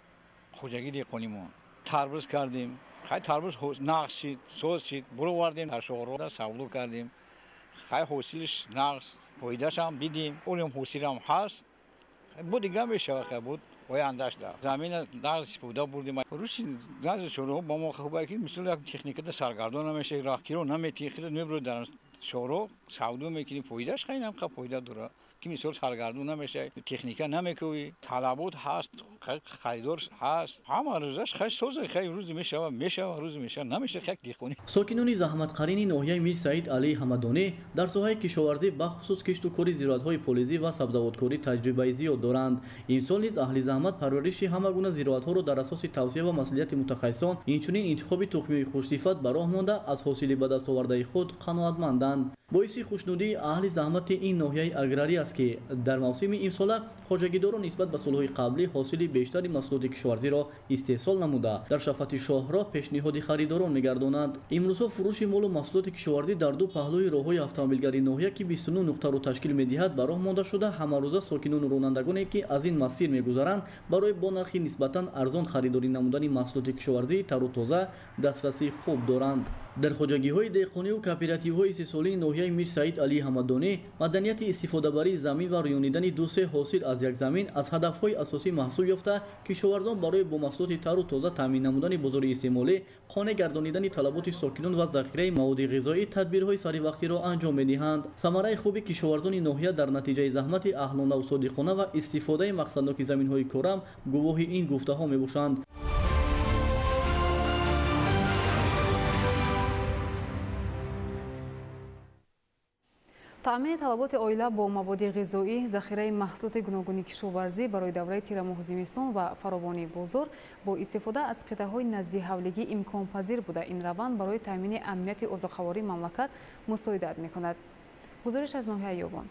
خواجگی دهقانیمون تربوز کردیم، خیلی تربوز نقص شد، سوز شد، برو وردیم در شهرها سودا کردیم، خیلی حاصلش نقص پایده‌اش هم دیدیم، اونم حاصل هم هست، بود دیگه میشه که بود آینده‌اش در زمین نقص استفاده بردیم. روش نقص شروع با ما خوبه که مثل یک تکنیک سرگردان نمیشه، راهگیرو نمیتیخید، میبرو در شهرها سودا میکنیم، پایده‌اش خیلی هم پایده داره. که مثل سرگردون نمیشه، تکنیک نمیکنی، طلبات هست، خریدار هست، همه روزش خیلی سوز خیلی روز میشه روز میشه نمیشه خیلی دیخونی. ساکنان زحمت قرین ناحیه میر سعید علی حمدانی در ساحه کشاورزی به خصوص کشت و کاری زراعت‌های پولیزی و سبزیجات‌کاری تجربه زیاد دارند. امسال نیز اهل زحمت پرورش همه گونه زراعت‌ها را در اساس توصیه و مسئولیت متخصصان، اینچنین انتخاب تخم‌های خوش‌صفت به راه مانده از حاصل به دست آورده خود قناعتمندند. باعث خوشنودی اهل زحمت این ناحیه اگراری است که در موسم امسال خواجگیداران نسبت به سالهای قبلی حاصل بیشتری محصولات کشاورزی را استحصال نموده در شفت شاهراه پیشنهاد خریداران می‌گردانند. امروزها فروش مال و محصولات کشاورزی در دو پهلوی راه‌های اتومبیلگری ناحیه که 29 نقطه را تشکیل می‌دهد به راه مانده شده. همه روزه ساکنان و رانندگانی که از این مسیر می‌گذرند برای با نرخی نسبتاً ارزان خریداری نمودن محصولات کشاورزی تر و تازه دسترسی خوب دارند. در خواجگی‌های دهقانی و کооپراتیوهای سه ساله ناحیه میر سعید علی حمدانی مدنیت استفاده بری زمین و رایانیدن دو سه حاصل از یک زمین از هدف‌های اساسی محسوب یافته. کشاورزان برای با محصولات تر و تازه تامین نمودن بازار استعمالی، قانع گردانیدن طلبات ساکنان و ذخیره مواد غذایی تدبیرهای سری وقتی را انجام می‌دهند. ثمره خوبی کشاورزان ناحیه در نتیجه زحمت اهلانه و صادقانه و استفاده مقصدناک زمین‌های کارم گواه این گفته‌ها می‌باشند. تامین طلبات اویلا با مواد غذایی، ذخیره محصولات گوناگون کشاورزی برای دوره تیر ماه زمستان و فراوانی بازار با استفاده از قطعه‌های نزدی حولگی امکان پذیر بوده. این روند برای تامین امنیت اوضاع‌خواری مملکت مساعدت می‌کند. گزارش از ناحیه یوان.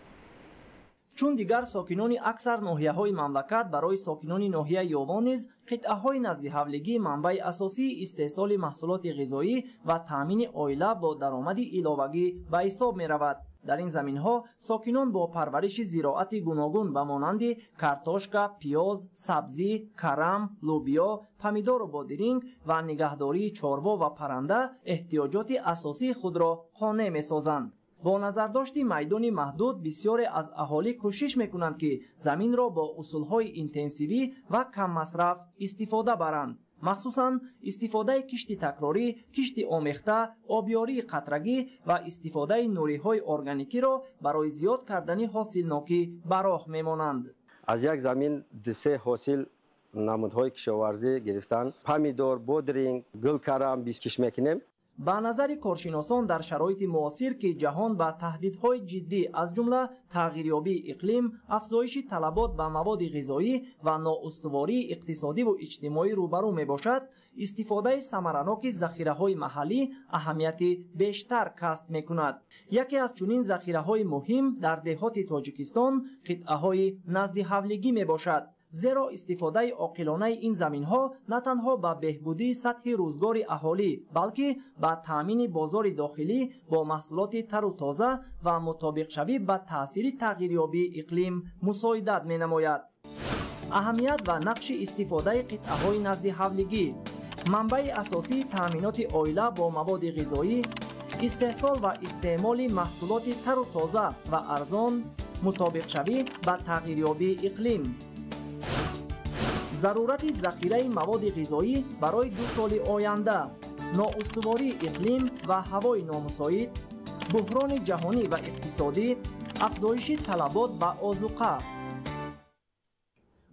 چون دیگر ساکنان اکثر ناحیه‌های مملکت برای ساکنان ناحیه یوان نیز قطعه‌های نزدی حولگی منبع اساسی استحصال محصولات غذایی و تامین اویلا با درآمد علاوه‌ای به حساب می‌رود. در این زمین‌ها ساکنان با پرورش زراعت گوناگون به مانند کارتوشکا، پیاز، سبزی، کرم، لوبیا، پمیدار و بادرینگ و نگهداری چاروا و پرنده احتیاجات اساسی خود را قانع می‌سازند. با نظرداشت میدان محدود بسیاری از اهالی کوشش می‌کنند که زمین را با اصول‌های اینتنسیوی و کم مصرف استفاده برند. مخصوصاً استفاده کشت تکراری، کشت آمیخته، آبیاری قطرگی و استفاده نوری‌های ارگانیکی را برای زیاد کردن حاصلناکی به راه می‌مانند. از یک زمین سه حاصل نمودهای کشاورزی گرفتن، پمیدار، بادرینگ، گل کرم بیسکش می‌کنیم. به نظر کارشناسان در شرایط معاصر که جهان با تهدیدهای جدی از جمله تغییریابی اقلیم، افزایش طلبات به مواد غذایی و نااستواری اقتصادی و اجتماعی روبرو میباشد، استفاده ثمرناک ذخیره‌های محلی اهمیت بیشتر کسب میکند. یکی از چنین ذخیره‌های مهم در دهات تاجیکستان قطعه‌های نزدی حولگی میباشد. زیرا استفاده عاقلانه این زمین‌ها نه تنها به بهبودی سطح روزگار اهالی بلکه به تامین بازار داخلی با محصولات تر و تازه و مطابق شوی به تاثیر تغییریابی اقلیم مساعدت می‌نماید. اهمیت و نقش استفاده قطعه‌های نزدی حولگی، منبع اساسی تامینات اویلا با مواد غذایی، استحصال و استعمال محصولات تر و تازه و ارزان مطابق شوی به تغییریابی اقلیم. ضرورت ذخیره مواد غذایی برای 2 سال آینده، نااستواری اقلیم و هوای نامساعد، بحران جهانی و اقتصادی، افزایش طلبات به آذوقه.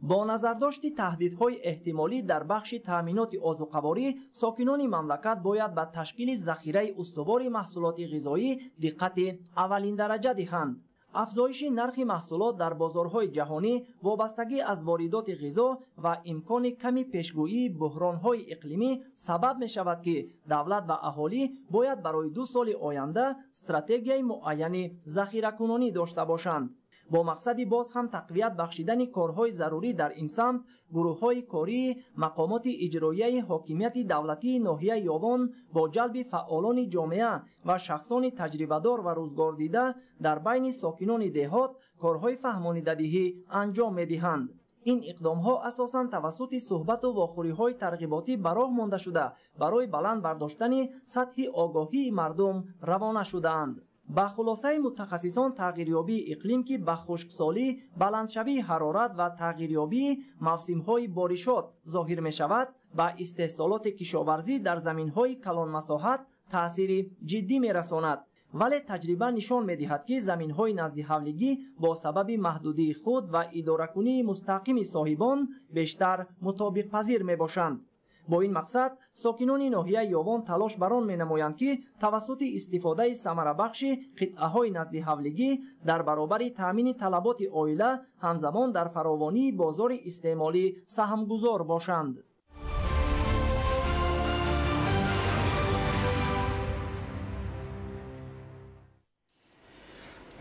با نظرداشت تهدیدهای احتمالی در بخش تامینات آذوقه‌واری، ساکنان مملکت باید به تشکیل ذخیره استوار محصولات غذایی دقت اولین درجه دهند. افزایش نرخ محصولات در بازارهای جهانی، وابستگی از واردات غذا و امکان کمی پیشگویی بحرانهای اقلیمی سبب می شود که دولت و اهالی باید برای 2 سال آینده استراتژی معین ذخیره‌کنانی داشته باشند. با مقصد باز هم تقویت بخشیدن کارهای ضروری در این سمت، گروه‌های کاری مقامات اجرایی حاکمیت دولتی ناحیه یاوان با جلب فعالان جامعه و شخصان تجربه‌دار و روزگار دیده در بین ساکنان دهات کارهای فهمانیده‌دهی انجام می‌دهند. این اقدام‌ها اساساً توسط صحبت و واخوری‌های ترغیباتی به راه مانده شده برای بلند برداشتن سطح آگاهی مردم روانه شده‌اند. با خلاصه متخصصان، تغییریابی اقلیم که به خشکسالی، بلندشوی حرارت و تغییریابی موسم‌های بارشات ظاهر می‌شود، با استحصالات کشاورزی در زمین‌های کلان مساحت تأثیر جدی می‌رساند. ولی تجربه نشان می‌دهد که زمین‌های نزدی حولگی با سبب محدودی خود و اداره‌کنی مستقیم صاحبان بیشتر مطابق پذیر می‌باشند. با این مقصد ساکنان ناحیه یاوان تلاش بران می‌نمایند که توسط استفاده ثمره بخش قطعه‌های نزدی حولگی در برابر تامین طلبات عائله همزمان در فراوانی بازار استعمالی سهمگذار باشند.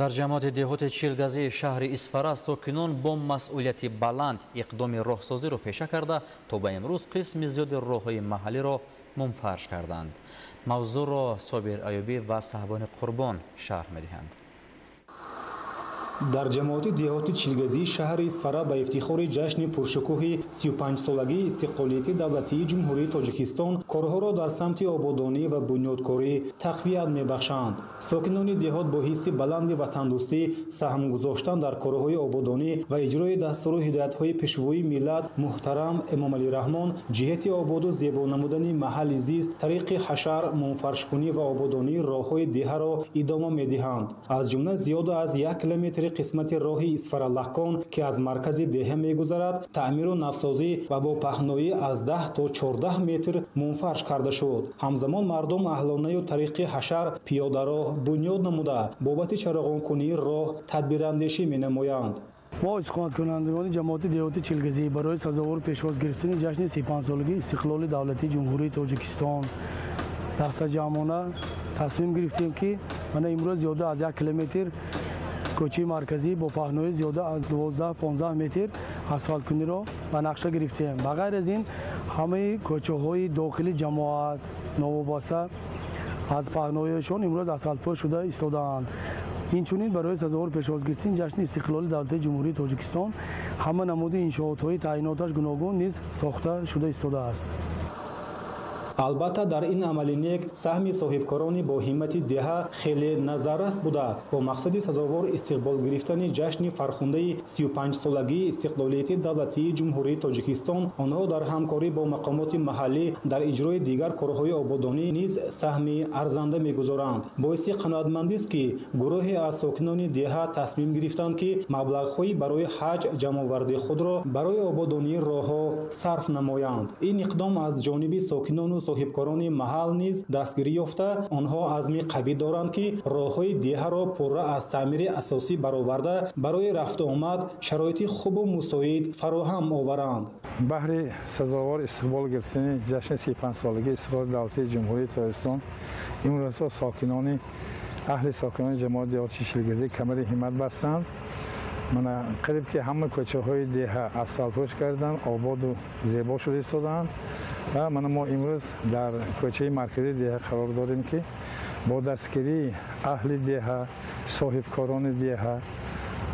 در جماعت دهات چیلگزی شهر اسفره ساکنان با مسئولیت بلند اقدام راهسازی را پیشه کرده تا به امروز قسم زیاد راههای محلی را منفرش کردند. موضوع را صابر ایوبی و صاحبان قربان شرح می‌دهند. در جماعت دهات چیلگزی شهر اسفره به افتخار جشن پرشکوه 35 سالگی استقلالیت دولتی جمهوری تاجیکستان کارها را در سمت آبادانی و بنیادکاری تقویت می‌بخشند. ساکنان دهات با حس بلند وطندوستی سهم گذاشتن در کارهای آبادانی و اجرای دستور و هدایت‌های پیشوای ملت محترم امامعلی رحمان جهت آباد و زیبا نمودن محل زیست طریق حشر منفرش‌کنی و آبادانی راه‌های دهه را ادامه می‌دهند. از جمله زیاد از 1 کیلومتر قسمت راه اسفره لقان که از مرکز دهه می‌گذرد تعمیر و نوسازی و با پهنایی از 10 تا 14 متر منفرش کرده شد. همزمان مردم اهلانه و طریق حشر پیاده راه بنیاد نموده بابت چراغان‌کنی راه تدبیراندیشی می‌نمایند. ما استقامت کنندگان جماعت دهات چیلگزی برای سزاوار پیشواز گرفتن جشن 35 سالگی استقلال دولتی جمهوری تاجیکستان دست جمعانه تصمیم گرفتیم که من امروز زیاده از 1 کیلومتر کوچه مرکزی با پهنایی زیاده از 12-15 متر اسفالت کنی را به نقشه گرفتیم. بغیر از این همه کوچه های داخلی جماعت نوابسته از پهناییشان امروز اسفالت پوش شده ایستاده‌اند. اینچنین برای سزاوار پیشواز گرفتن جشن استقلال دولتی جمهوری تاجیکستان همه نمود انشاءات تعییناتش گوناگون نیز ساخته شده ایستاده است. البته در این عملیات سهم صاحبکاران با همت دهه خیلی نظررس بوده با مقصد سزاوار استقبال گرفتن جشن فرخنده 35 سالگی استقلالیت دولتی جمهوری تاجیکستان آنها در همکاری با مقامات محلی در اجرای دیگر کارهای آبادانی نیز سهم ارزنده می‌گذارند. باعث قناعتمندی است که گروهی از ساکنان دهه تصمیم گرفتند که مبلغ‌هایی برای حج جمع‌آوری خود را برای آبادانی راه‌ها صرف نمایند. این اقدام از جانب ساکنان و صاحبکاران محل نیز دستگیری یافته آنها عزم قوی دارند که راه‌های دهه را پررا از تعمیر اساسی برآورده برای رفت و آمد شرایط خوب و مساعد فراهم آورند. بهر سزاوار استقبال گرفتن جشن 35 سالگی استقلال دولتی جمهوری تاجیکستان امروز ساکنان ساکنان جماعت دهات چیلگزی کمر همت بستند. من قریب که همه کوچه های دهه اسفالت کردن آباد و زیبا شده ایستادند و ما امروز در کوچه مرکزی دهه قرار داریم که با دستگیری اهل دهه صاحبکاران دهه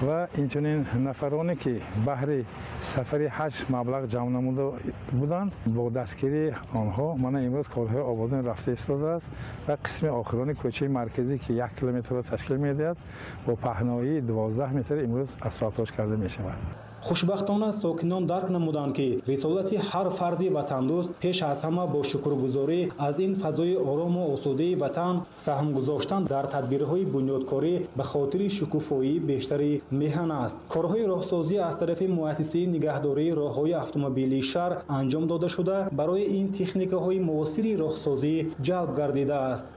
و اینچنین نفرانی که بهر سفر حج مبلغ جمع نموده بودند با دستگیری آنها من امروز کارهای آبادان رفته ایستاده است و قسم آخرانی کوچه مرکزی که 1 کیلومتر را تشکیل می‌دهد با پهنایی 12 متر امروز اسفالت کرده می‌شود. خوشبختانه ساکنان درک نمودند که رسالت هر فرد وطندوست پیش از همه با شکرگزاری از این فضای آرام و آسوده وطن سهم گذاشتن در تدبیرهای بنیادکاری به خاطر شکوفایی بیشتری میهن است. کارهای راهسازی از طرف مؤسسه نگهداری راههای اتومبیلی شهر انجام داده شده برای این تکنیک‌های معاصر راهسازی جلب گردیده است.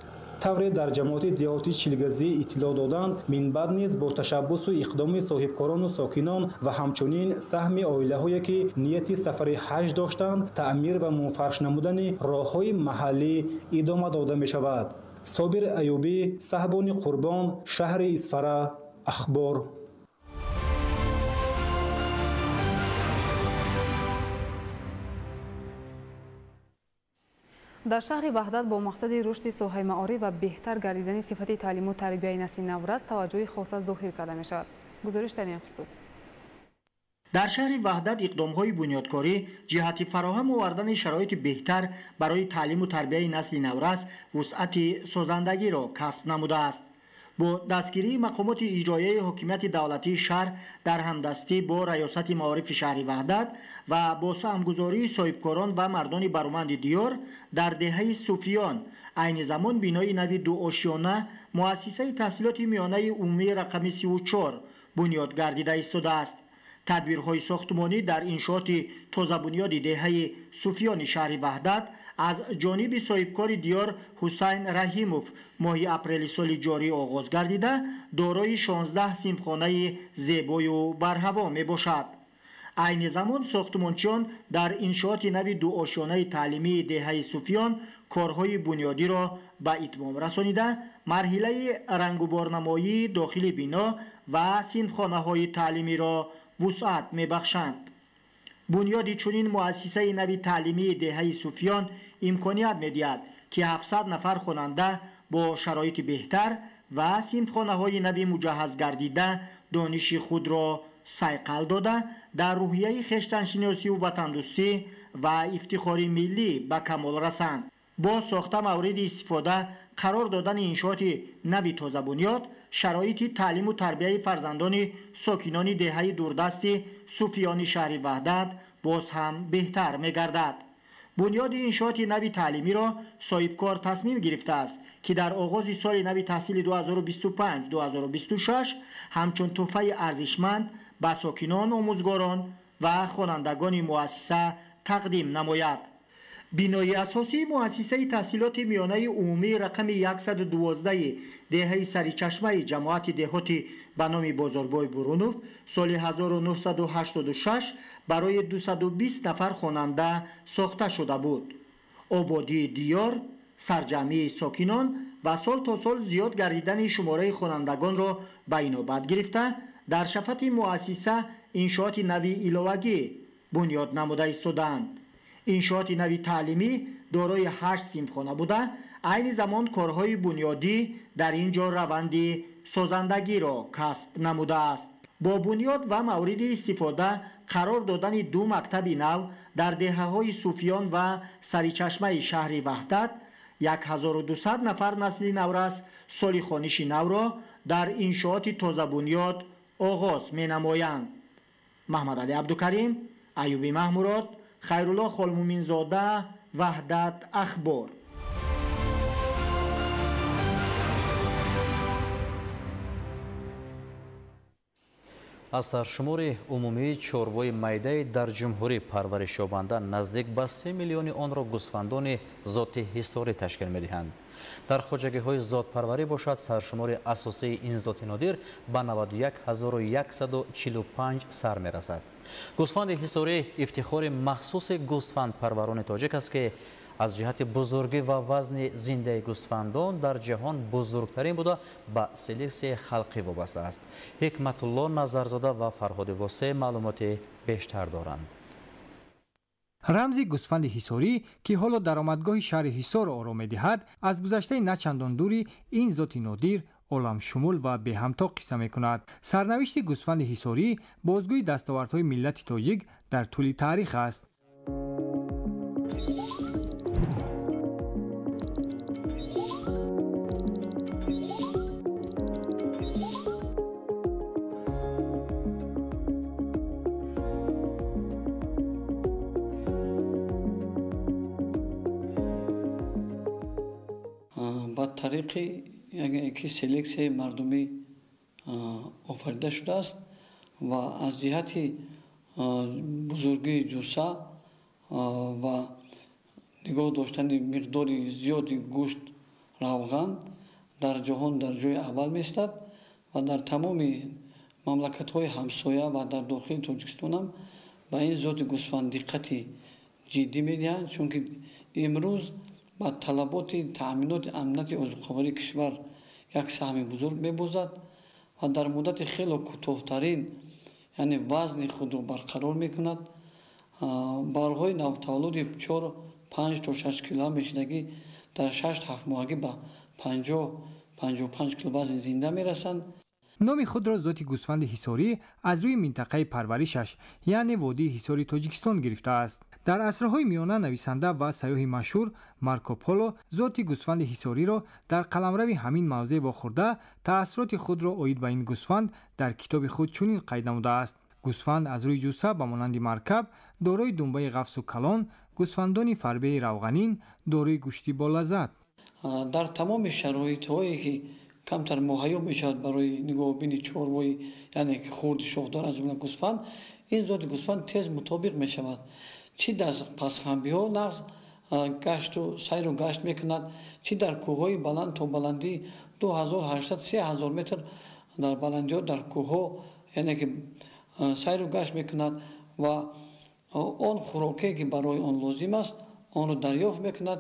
طوری در جماعت دهات چیلگزی اطلاع دادند من بعد نیز با تشبث و اقدام صاحبکاران و ساکنان و همچنین سهم عائله‌هایی که نیت سفر حج داشتند تعمیر و منفرش نمودن راه‌های محلی ادامه داده می‌شود. صابر ایوبی، صاحبان قربان، شهر اسفره، اخبار. در شهر وحدت با مقصد رشد ساحه معارف و بهتر گردیدن صفت تعلیم و تربیت نسل نورست توجه خاص ظاهر کرده می شود. گزارش در این خصوص. در شهر وحدت اقدام‌های بنیادکاری جهت فراهم آوردن شرایط بهتر برای تعلیم و تربیت نسل نورست وسعت سازندگی را کسب نموده است. با دستگیری مقامات اجرایی حکومت دولتی شهر در همدستی با ریاست معارف شهر وحدت و با سهمگذاری صاحبکاران و مردان برومند دیار در دهه صوفیان عین زمان بینای نوی 2 آشیانه مؤسسه تحصیلات میانه عمومی رقم 34 بنیاد گردیده ایستاده است. تدبیرهای ساختمانی در انشاءات تازه بنیاد دهه صوفیان شهر وحدت از جانب صاحبکار دیار حسین رحیموف ماه اپریل سال جاری آغاز گردیده دارای 16 صنفخانه زیبای و برهوا می باشد. عین زمان ساختمانچیان در انشاءات نو دو آشیانه تعلیمی دهه صوفیان کارهای بنیادی را به اتمام رسانیده مرحله رنگ و بارنمایی داخل بنا و صنفخانه‌های تعلیمی را وسعت می‌بخشند. بنیاد چنین مؤسسه نو تعلیمی دهه صوفیان امکانیت می‌دهد که 700 نفر خواننده با شرایط بهتر و صنفخانه‌های نو مجهز گردیده دانش خود را صیقل داده در روحیه خویشتن‌شناسی و وطندوستی و افتخار ملی به کمال رسند. با ساخته مورد استفاده قرار دادن انشاءات نو تازه بنیاد شرایط تعلیم و تربیت فرزندان ساکنان دهه دوردست صوفیان شهر وحدت باز هم بهتر می‌گردد. بنیاد انشاءات نو تعلیمی را صاحبکار تصمیم گرفته است که در آغاز سال نو تحصیل 2025-2026 همچون تحفه ارزشمند به ساکنان، آموزگاران و خوانندگان مؤسسه تقدیم نماید. بنای اساسی مؤسسه تحصیلات میانه عمومی رقم 112 دهه سریچشمه جماعت دهاتی به نام بازاربای برونوف سال 1986 برای 220 نفر خواننده ساخته شده بود. آبادی دیار، سرجمعی ساکنان و سال تا سال زیاد گردیدن شماره خوانندگان را به اینابت گرفته در شفت مؤسسه انشاءات نوی علاوگی بنیاد نموده ایستادند. انشاءات نوی تعلیمی دارای 8 صنفخانه بوده، عین زمان کارهای بنیادی در اینجا روند سازندگی را کسب نموده است. با بنیاد و مورد استفاده قرار دادن 2 مکتب نو در دهه‌های صوفیان و سریچشمه شهر وحدت 1200 نفر نسل نورس سال خوانش نو را در انشاءات تازه بنیاد آغاز می نمایند. محمد علی عبدالکریم، ایوبی محموراد، خیرالله خالمومین زاده، وحدت اخبار. аз саршумори умумии чорвои майдаи дар ҷумҳурӣ парваришёбанда наздик ба 3 миллиони онро гӯсфандони зоти ҳисорӣ ташкил медиҳанд. дар хоҷагиҳои зотпарварӣ бошад саршумори асосии ин зоти нодир ба 91145 сар мерасад. гӯсфанди ҳисорӣ ифтихори махсуси гӯсфандпарварони тоҷик аст ки аз ҷиҳати бузургӣ ва вазни зиндаи гӯсфандон дар ҷаҳон бузургтарин буда ба селексияи халқӣ вобаста аст. ҳикматулло назарзода ва фарҳоди восеъ маълумоти бештар доранд. рамзи гӯсфанди ҳисорӣ ки ҳоло даромадгоҳи шаҳри ҳисорро ором медиҳад аз гузаштаи начандон дури ин зоти нодир оламшумул ва беҳамто қисса мекунад. сарнавишти гӯсфанди ҳисорӣ бозгӯи дастовардҳои миллати тоҷик дар тӯли таърих аст. ба тариқи яке селексияи мардумӣ офарида шудааст ва аз ҷиҳати бузургии ҷуса ва нигоҳ доштани миқдори зиёди гӯшт равған дар ҷаҳон дар ҷои аввал меистад ва дар тамоми мамлакатҳои ҳамсоя ва дар дохили тоҷикистон ҳам ба ин зоти гӯсфанд диққати ҷиддӣ медиҳанд, чунки имрӯз ба талаботи таъминоти амнияти озуқаварии кишвар як саҳми бузург мебозад ва дар муддати хело кӯтоҳтарин яъне вазни худро барқарор мекунад. барҳои навтаваллуди 4-5 то 6 кило мешидагӣ дар 6-7 моҳагӣ ба 50-55 кило вазн зинда мерасанд. номи худро зоти гӯсфанди ҳисорӣ аз рӯи минтақаи парваришаш яъне водии ҳисори тоҷикистон гирифтааст. дар асрҳои миёна нависанда ва сайёҳи машҳур Марко Поло зоти гӯсфанди ҳисориро дар қаламрави ҳамин мавзеъ вохӯрда таассуроти худро оид ба ин гӯсфанд дар китоби худ чунин қайд намудааст: гӯсфанд аз рӯи ҷуса ба монанди маркаб дорои дунбаи ғафсу калон, гӯсфандони фарбеи равғанин дорои гӯшти болаззат. дар тамоми шароитҳое ки камтар муҳайё мешавад барои нигоҳубини чорвои яъне ки хурди шохдор аз ҷумла гӯсфанд, ин зоти гӯсфанд тез мутобиқ мешавад. чӣ дар пасханбиҳо нағз гашту сайру гашт мекунад, чӣ дар кӯҳҳои баланд то баландии 2800-3000 метр дар баландиҳо дар кӯҳҳо яъне ки сайру гашт мекунад و آن خوراکی که برای آن لازم است آن را دریافت میکند،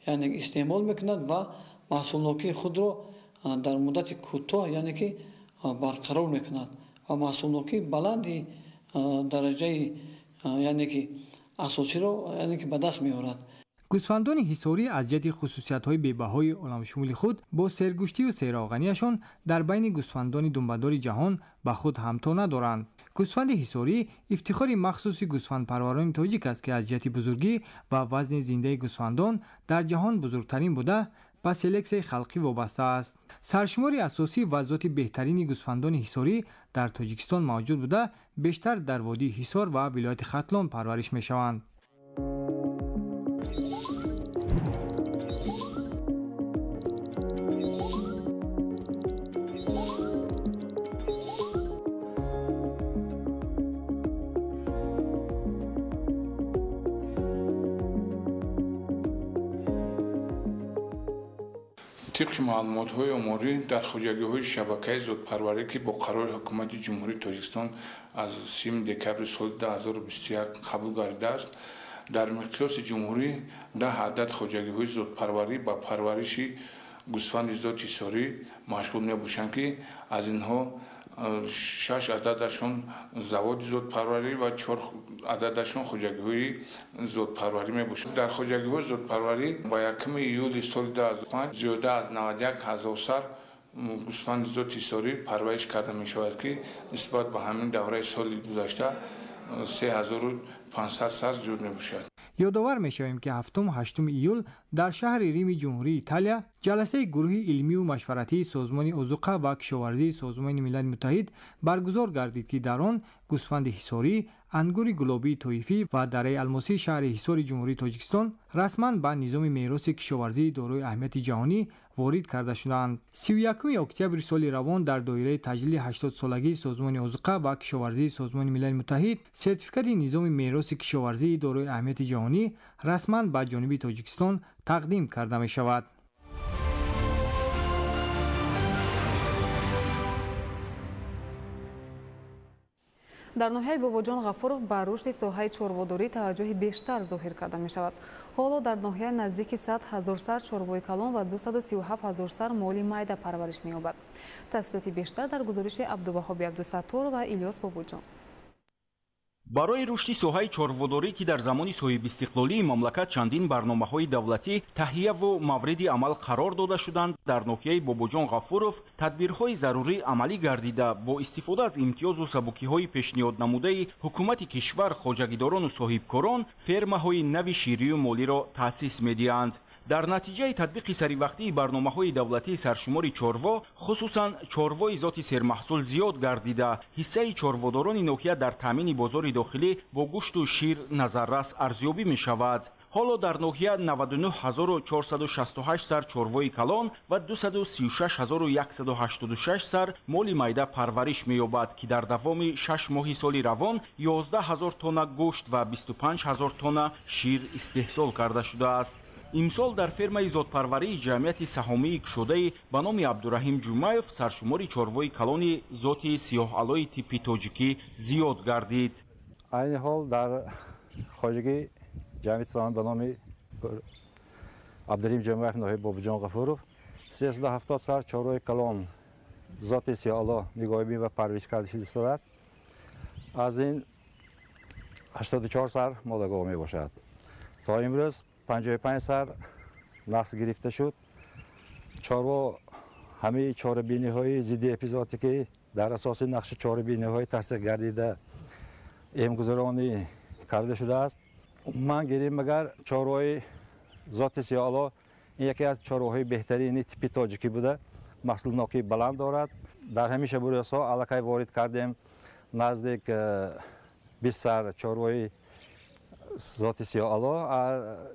یعنی استعمال میکند و محصولات خود را در مدت کوتاه یعنی که برقرار میکند و محصولات بلندی درجه یعنی که اساسی را یعنی که به دست میآورد. گوسفندان حصاری از جهت خصوصیت‌های بی‌بهای عالمشمول خود با سرگوشتی و سیرآغنی‌شان در بین گوسفندان دنبه‌دار جهان به خود همتا ندارند. گوسفند حصاری افتخاری مخصوصی گوسفندپروران تاجیک است که از جهت بزرگی و وزن زنده گوسفندان در جهان بزرگترین بوده به سلکس خلقی وابسته است. سرشمار اساسی و ذات بهترین گوسفندان حصاری در تاجیکستان موجود بوده بیشتر در وادی حصار و ولایت ختلان پرورش می‌شوند. طبق معلومات‌های آماری در خوجگی‌های شبکه زودپروری که با قرار حکومت جمهوری تاجیکستان از 30 دکبر سال 2021 قبول گردیده است، در مقیاس جمهوری 10 عدد خوجگی‌های زودپروری با پرورش گوسفند ذات حصاری مشغول می‌باشند که از اینها 6 عددشان زواد زودپروری و 4 عددشان خوجگی‌های زودپروری می‌باشند. در خوجگی‌های زودپروری با 1 ایول سال 2005 زیاده از 91,000 سر گوسفند ذات حصاری پرورش کرده می‌شود که نسبت به همین دوره سال گذشته 3,500 سر زیاد می‌باشد. یادآور می‌شویم که 7 و 8 ایول در شهر ریم جمهوری ایتالیا جلسه گروه علمی و مشورتی سازمان اوزوقه و کشاورزی سازمان ملل متحد برگزار گردید که در آن گوسفند حصاری، انگور گلابی طایفی و دره الماسی شهر حصار جمهوری تاجیکستان رسما به نظام میراث کشاورزی دارای اهمیت جهانی وارد کرده شدند. 31 اکتبر سال روان در دایره تجلیل 80 سالگی سازمان اوزوقه و کشاورزی سازمان ملل متحد سرتیفیکات نظام میراث کشاورزی دارای اهمیت جهانی رسما به جانب تاجیکستان تقدیم کرده می شود. در ناحیه باباجان غفورов به رشد ساحه چارводорӣ توجه بیشتر ظاهر کرده می شود. حالا در ناحیه نزدیک 100,000 سر چارвои کلان و 237,000 سر مالی майда پرورش می یابد. تفصیلات بیشتر در گزارش عبدالوهاب عبدالستار و الیاس باباجان. барои рушди соҳаи чорводорӣ ки дар замони соҳибистиқлолии мамлакат чандин барномаҳои давлатӣ таҳияву мавриди амал қарор дода шуданд, дар ноҳияи бобоҷон ғафуров тадбирҳои зарурӣ амалӣ гардида бо истифода аз имтиёзу сабукиҳои пешниҳоднамудаи ҳукумати кишвар хоҷагидорону соҳибкорон фермаҳои нави ширию молиро таъсис медиҳанд. дар натиҷаи татбиқи саривақтии барномаҳои давлатии саршумори чорво хусусан чорвои зоти сермаҳсул зиёд гардида ҳиссаи чорводорони ноҳия дар таъмини бозори дохилӣ бо гӯшту шир назаррас арзёбӣ мешавад. ҳоло дар ноҳия 99468 сар чорвои калон ва 236186 сар моли майда парвариш меёбад ки дар давоми 6 моҳи соли равон 11000 тонна гӯшт ва 25000 тонна шир истеҳсол карда шудааст. имсол дар фермаи зотпарварии ҷамъияти саҳомии кушодаи ба номи абдураҳим ҷумаев саршумори чорвои калони зоти сиёҳалои типи тоҷикӣ зиёд гардид. айни ҳол дар хоҷагии ҷамъияти саҳомӣ ба номи абдураҳим ҷумаев ноҳияи бобоҷон ғафуров 370 сар чорвои калон зоти сиёҳало нигоҳибин ва парвариш карда шуда истодааст. аз ин 84 сар молагоҳ мебошад. то имрӯз 55 сар нақс гирифта шуд. чорво ҳамаи чорабиниҳои зидди эпизоде ки дар асоси нақши чорабиниҳои тасдиқ гардида эмгузаронӣ карда шудааст. умуман гирем агар чорвои зоти сиёҳало ин яке аз чорвоҳои беҳтарини типи тоҷикӣ буда маҳсулнокии баланд дорад. дар ҳамин шабурӯзҳо аллакай ворид кардем наздик 20 сар чорвои зоти сиёҳало аз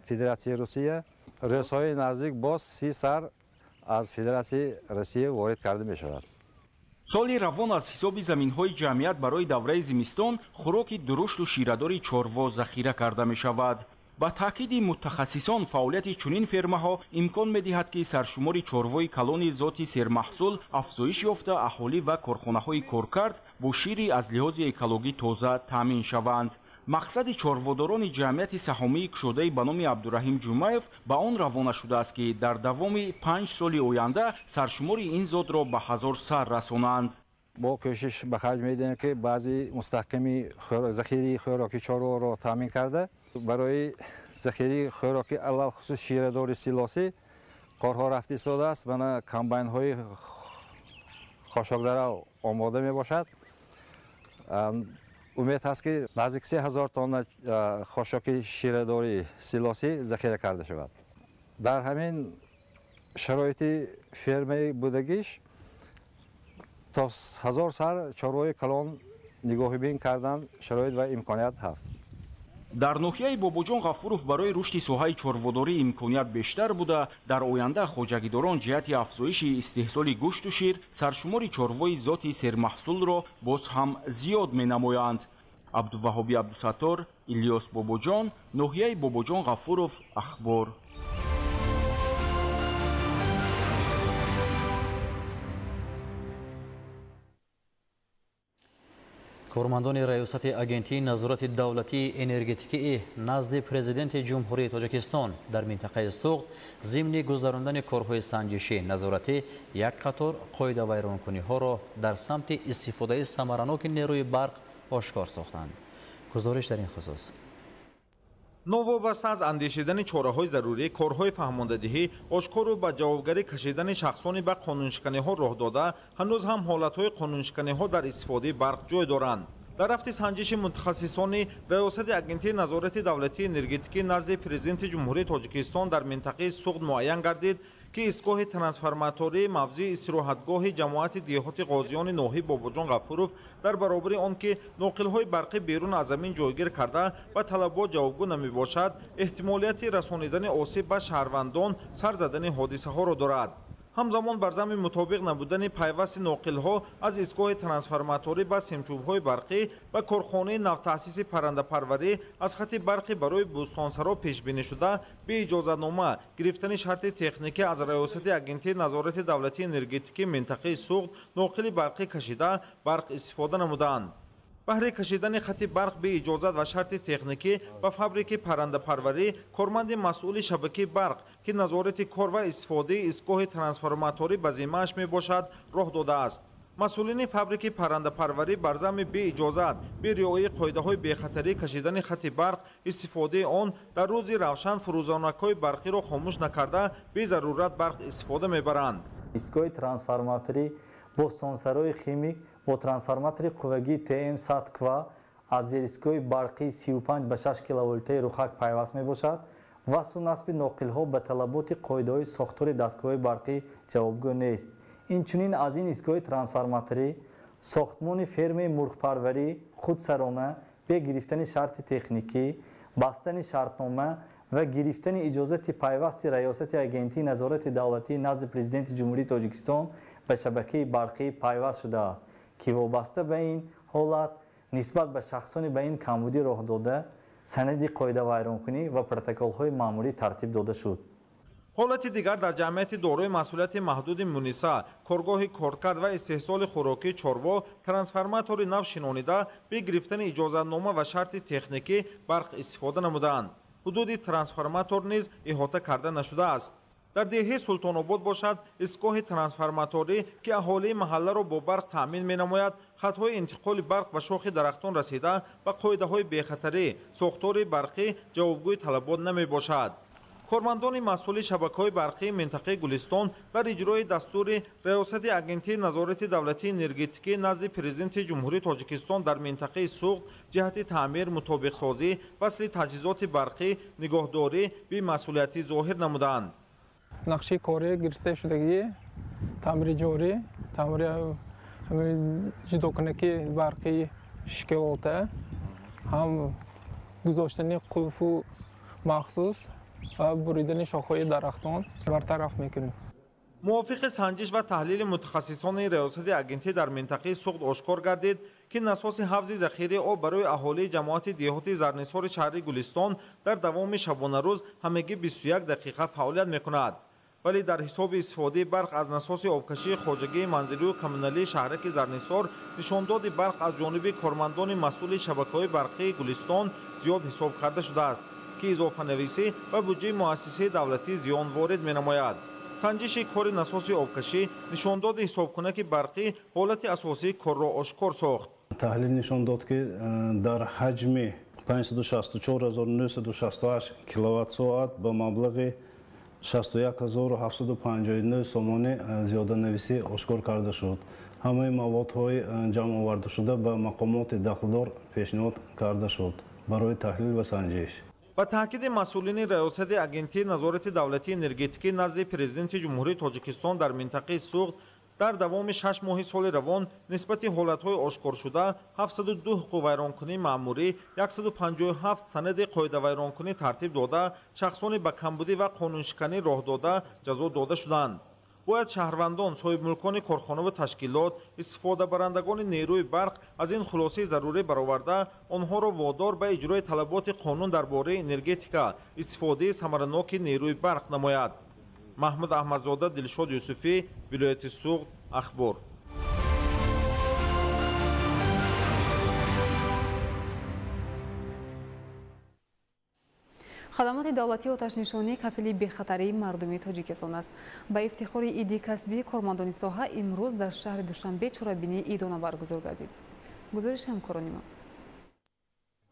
федератсияи русия, рӯзҳои наздик боз 30 сар аз федератсияи русия ворид карда мешавад. соли равон аз ҳисоби заминҳои ҷамъият барои давраи зимистон хӯроки дурушту ширадори чорво захира карда мешавад. ба таъкиди мутахассисон фаъолияти чунин фермаҳо имкон медиҳад ки саршумори чорвои калони зоти сермаҳсул афзоиш ёфта аҳолӣ ва корхонаҳои коркард бо шири аз лиҳози экологӣ тоза таъмин шаванд. мақсади чорводорони ҷамъияти саҳомии кушодаи ба номи абдураҳим ҷумаев ба он равона шудааст ки дар давоми 5 соли оянда саршумори ин зотро ба 1000 сар расонанд. бо кӯшиш ба харҷ медиҳем ки баъзи мустаҳками захираи хӯроки чорворо таъмин карда барои захираи хӯроки алалхусус ширадори силосӣ корҳо рафт истодааст. мана комбайнҳои хошокдара омода мебошад. умед ҳаст ки наздик 3000 тонна хошоки ширадори силосӣ захира карда шавад. дар ҳамин шароити фермаи будагиш то 1000 сар чорвои калон нигоҳубин кардан шароит ва имконият ҳаст. дар ноҳияи бобоҷон ғафуров барои рушди соҳаи чорводорӣ имконият бештар буда дар оянда хоҷагидорон ҷиҳати афзоиши истеҳсоли гӯшту шир саршумори чорвои зоти сермаҳсулро боз ҳам зиёд менамоянд. абдуваҳоби абдусаттор, Ильёс Бобоҷон, ноҳияи Бобоҷон Ғафуров, ахбор. кормандони раёсати агентии назорати давлатии энергетикии назди президенти ҷумҳурии Тоҷикистон дар минтақаи суғд зимни гузарондани корҳои санҷишӣ назоратӣ як қатор қоидавайронкуниҳоро дар самти истифодаи самараноки нерӯи барқ ошкор сохтанд. гузориш дар ин хусус. новобаста аз андешидани чораҳои зарурӣ корҳои фаҳмондадиҳӣ ошкору ба ҷавобгарӣ кашидани шахсони ба қонуншиканиҳо роҳ дода ҳанӯз ҳам ҳолатҳои қонуншиканиҳо дар истифодаи барқ ҷой доранд. дар рафти санҷиши мутахассисони раёсати агентии назорати давлатии энергетикӣ назди президенти ҷумҳурии Тоҷикистон дар минтақаи суғд муайян гардид ки истгоҳи трансформатории мавзии истироҳатгоҳи ҷамоати деҳоти ғозиёни ноҳии Бобоҷон Ғафуров дар баробари он ки ноқилҳои барқӣ берун аз замин ҷойгир карда ба талабот ҷавобгӯ намебошад эҳтимолияти расонидани осиб ба шаҳрвандон сар задани ҳодисаҳоро дорад. ҳамзамон бар замин мутобиқ набудани пайвасти ноқилҳо аз истгоҳи трансформаторӣ ба семчӯбҳои барқӣ ба корхонаи навтаъсиси паррандапарварӣ аз хати барқи барои бӯстонсаро пешбинишуда беиҷозатнома гирифтани шарти техникӣ аз раёсати агентии назорати давлатии энергетикии минтақаи суғд ноқили барқӣ кашида барқ истифода намуданд. баҳри кашидани хати барқ беиҷозат ва шарти техникӣ ба фабрики паррандапарварӣ корманди масъули шабакаи барқ ки назорати кор ва истифодаи истгоҳи трансформаторӣ ба зиммааш мебошад роҳ додааст. масъулини фабрики паррандапарварӣ бар замми беиҷозат бериояи қоидаҳои бехатарӣ кашидани хати барқ истифодаи он дар рӯзи равшан фурӯзонакҳои барқиро хомӯш накарда безарурат барқ истифода мебаранд. истгоҳи трансформаторӣ бӯстонсарои химик бо трансформатори қуввагии ТМ100 ква аз зеристгоҳи барқии 35 ба 6 киловолтаи рухак пайваст мебошад. васфу насби ноқилҳо ба талаботи қоидаҳои сохтори дастгоҳи барқӣ ҷавобгӯ нест. инчунин аз ин истгоҳи трансформаторӣ сохтмони фермаи мурғпарварӣ худсарона бе гирифтани шарти техникӣ бастани шартнома ва гирифтани иҷозати пайвасти раёсати агентии назорати давлатии назди президенти ҷумҳурии Тоҷикистон ба шабакаи барқӣ пайваст шудааст ки вобаста ба ин ҳолат нисбат ба шахсони ба ин камбудӣ роҳ дода санади қоидавайронкунӣ ва протоколҳои маъмурӣ тартиб дода шуд. ҳолати дигар дар ҷамъияти дорои масъулияти маҳдуди муниса коргоҳи коркард ва истеҳсоли хӯрокии чорво трансформатори нав шинонида бе гирифтани иҷозатнома ва шарти техникӣ барқ истифода намуданд. ҳудуди трансформатор низ иҳота карда нашудааст. дар деҳаи Султонобод бошад истгоҳи трансформаторӣ ки аҳолии маҳалларо бо барқ таъмин менамояд хатҳои интиқоли барқ ба шохи дарахтон расида ба қоидаҳои бехатарӣ сохтори барқӣ ҷавобгӯи талабот намебошад. кормандони масъули шабакаҳои барқии минтақаи Гулистон дар иҷрои дастури раёсати агентии назорати давлатии энергетикӣ назди президенти ҷумҳурии Тоҷикистон дар минтақаи суғд ҷиҳати таъмир мутобиқсозӣ васли таҷҳизоти барқӣ нигоҳдорӣ бемасъулиятӣ зоҳир намуданд. нақши корӣ гирифта шудагӣ таъмири ҷорӣ таъмири ҷудокунакии барқии шиколота ҳам гузоштани қулфу махсус ва буридани шохҳои дарахтон бартараф мекунем. мувофиқи санҷиш ва таҳлили мутахассисони раёсати агентӣ дар минтақаи суғд ошкор гардид ки насоси ҳафзи захираи об барои аҳолии ҷамоати деҳоти зарнисори шаҳри Гулистон дар давоми шабонарӯз ҳамагӣ 21 дақиқа фаъолият мекунад. ولی در حساب استفاده برق از نساس آبکشی خواجگی منزلی و کمونالی شهرک زرنسار نشانداد برق از جانب کارمندان مسئول شبکه‌های برقی گلستان زیاد حساب کرده شده است که اضافه نویسی و بودجه مؤسسه دولتی زیان وارد می‌نماید. سنجش کار نساس آبکشی نشانداد حسابکنک برقی حالت اساسی کار را آشکار ساخت. تحلیل نشان داد که در حجم 564968 کیلووات ساعت به مبلغ 61759 سومانی زیاده نویسی آشکار کرده شد. همه موادهای جمع آورده شده به مقامات دخلدار پیشنهاد کرده شد برای تحلیل و سنجش. با تاکید مسئولین ریاست اگنتی نظارت دولتی انرژتیکی نزد پرزیدنت جمهوری تاجیکستان در منطقه سوخت در دوام 6 ماه سال روان نسبت حالتهای آشکار شده 702 حقوق ویرانکنی مأموری 157 سند قاعده ویرانکنی ترتیب داده شخصان به کمبودی و قانونشکنی راه داده جزا داده شدند. باید شهروندان، صاحب ملکان کارخانه و تشکیلات، استفاده برندگان نیروی برق از این خلاصه ضروری برآورده آنها را وادار به اجرای طلبات قانون درباره انرژتیکا استفاده ثمرناک نیروی برق نماید. محمود احمدزاده، دلشاد یوسفی، ولایت سوغد، اخبار. خدمات دولتی آتش‌نشانی کفیل بخطری مردمی تاجیکستان است. با افتخار ایدی کسبی کارمندان ساحه امروز در شهر دوشنبه چرابینی ایدانه برگزار گردید. گزارش همکاران ما.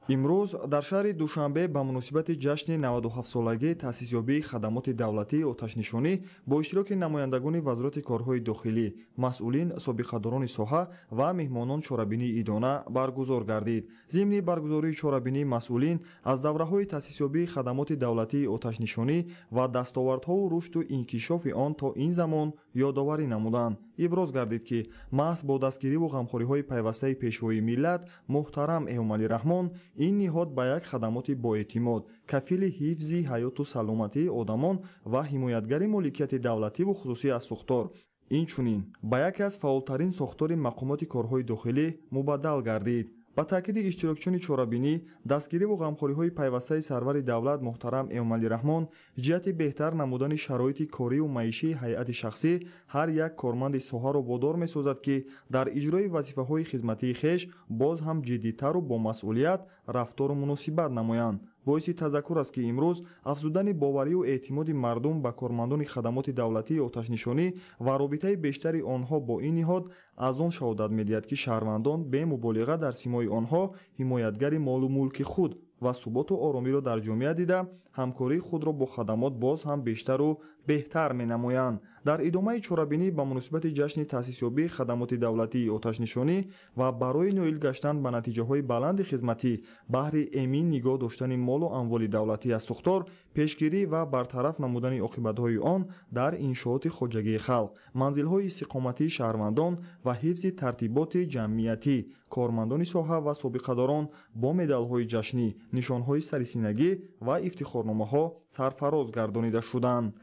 امروز در شهر دوشنبه به مناسبت جشن 97 سالگی تأسیسیابی خدمات دولتی آتش‌نشانی با اشتراک نمایندگان وزارت کارهای داخلی، مسئولین، سابقه‌داران ساحه و مهمانان چرابینی ایدانه برگزار گردید. ضمن برگزاری چرابینی مسئولین از دوره‌های تأسیسیابی خدمات دولتی آتش‌نشانی و دستاوردها و رشد و انکشاف آن تا این زمان یادآوری نمودند. ابراز گردید که محض با دستگیری و غمخوری‌های پیوسته پیشوای ملت محترم امامعلی رحمان این نهاد به یک خدمات با اعتماد کفیل حفظ حیات و سلامتی آدمان و حمایتگری مالکیت دولتی و خصوصی از ساختار اینچنین به یکی از فعالترین ساختار مقامات کارهای داخلی مبدل گردید. با تاکید اشتراکچیان چرابینی دستگیری و غمخوری‌های پیوسته سرور دولت محترم امامعلی رحمان جهت بهتر نمودن شرایط کاری و معیشی هیئت شخصی هر یک کارمند ساحه را وادار می‌سازد که در اجرای وظیفه‌های خدمتی خویش باز هم جدی‌تر و با مسئولیت رفتار و مناسبت نمایند. باعث تذکر است که امروز افزودن باوری و اعتماد مردم به کارمندان خدمات دولتی آتش‌نشانی و رابطه بیشتر آنها با این نهاد از آن شهادت می‌دهد که شهروندان به مبالغه در سیمای آنها حمایتگر مال و ملک خود و ثبات و آرامی را در جامعه دیده همکاری خود را با خدمات باز هم بیشتر و بهتر می‌نمایند. در ادامه چرابینی به مناسبت جشن تأسیسیابی خدمات دولتی آتش‌نشانی و برای نائل گشتن به نتیجه‌های بلند خدمتی بهر امین نگاه داشتن مال و اموال دولتی از ساختار پیشگیری و برطرف نمودن عاقبت‌های آن در انشاءات خواجگی خلق منزل‌های استقامتی شهروندان و حفظ ترتیبات جمعیتی کارمندان ساحه و سابقه‌داران با مدال‌های جشنی نشان‌های سرسینگی و افتخارنامه‌ها سرفراز گردانیده شدند.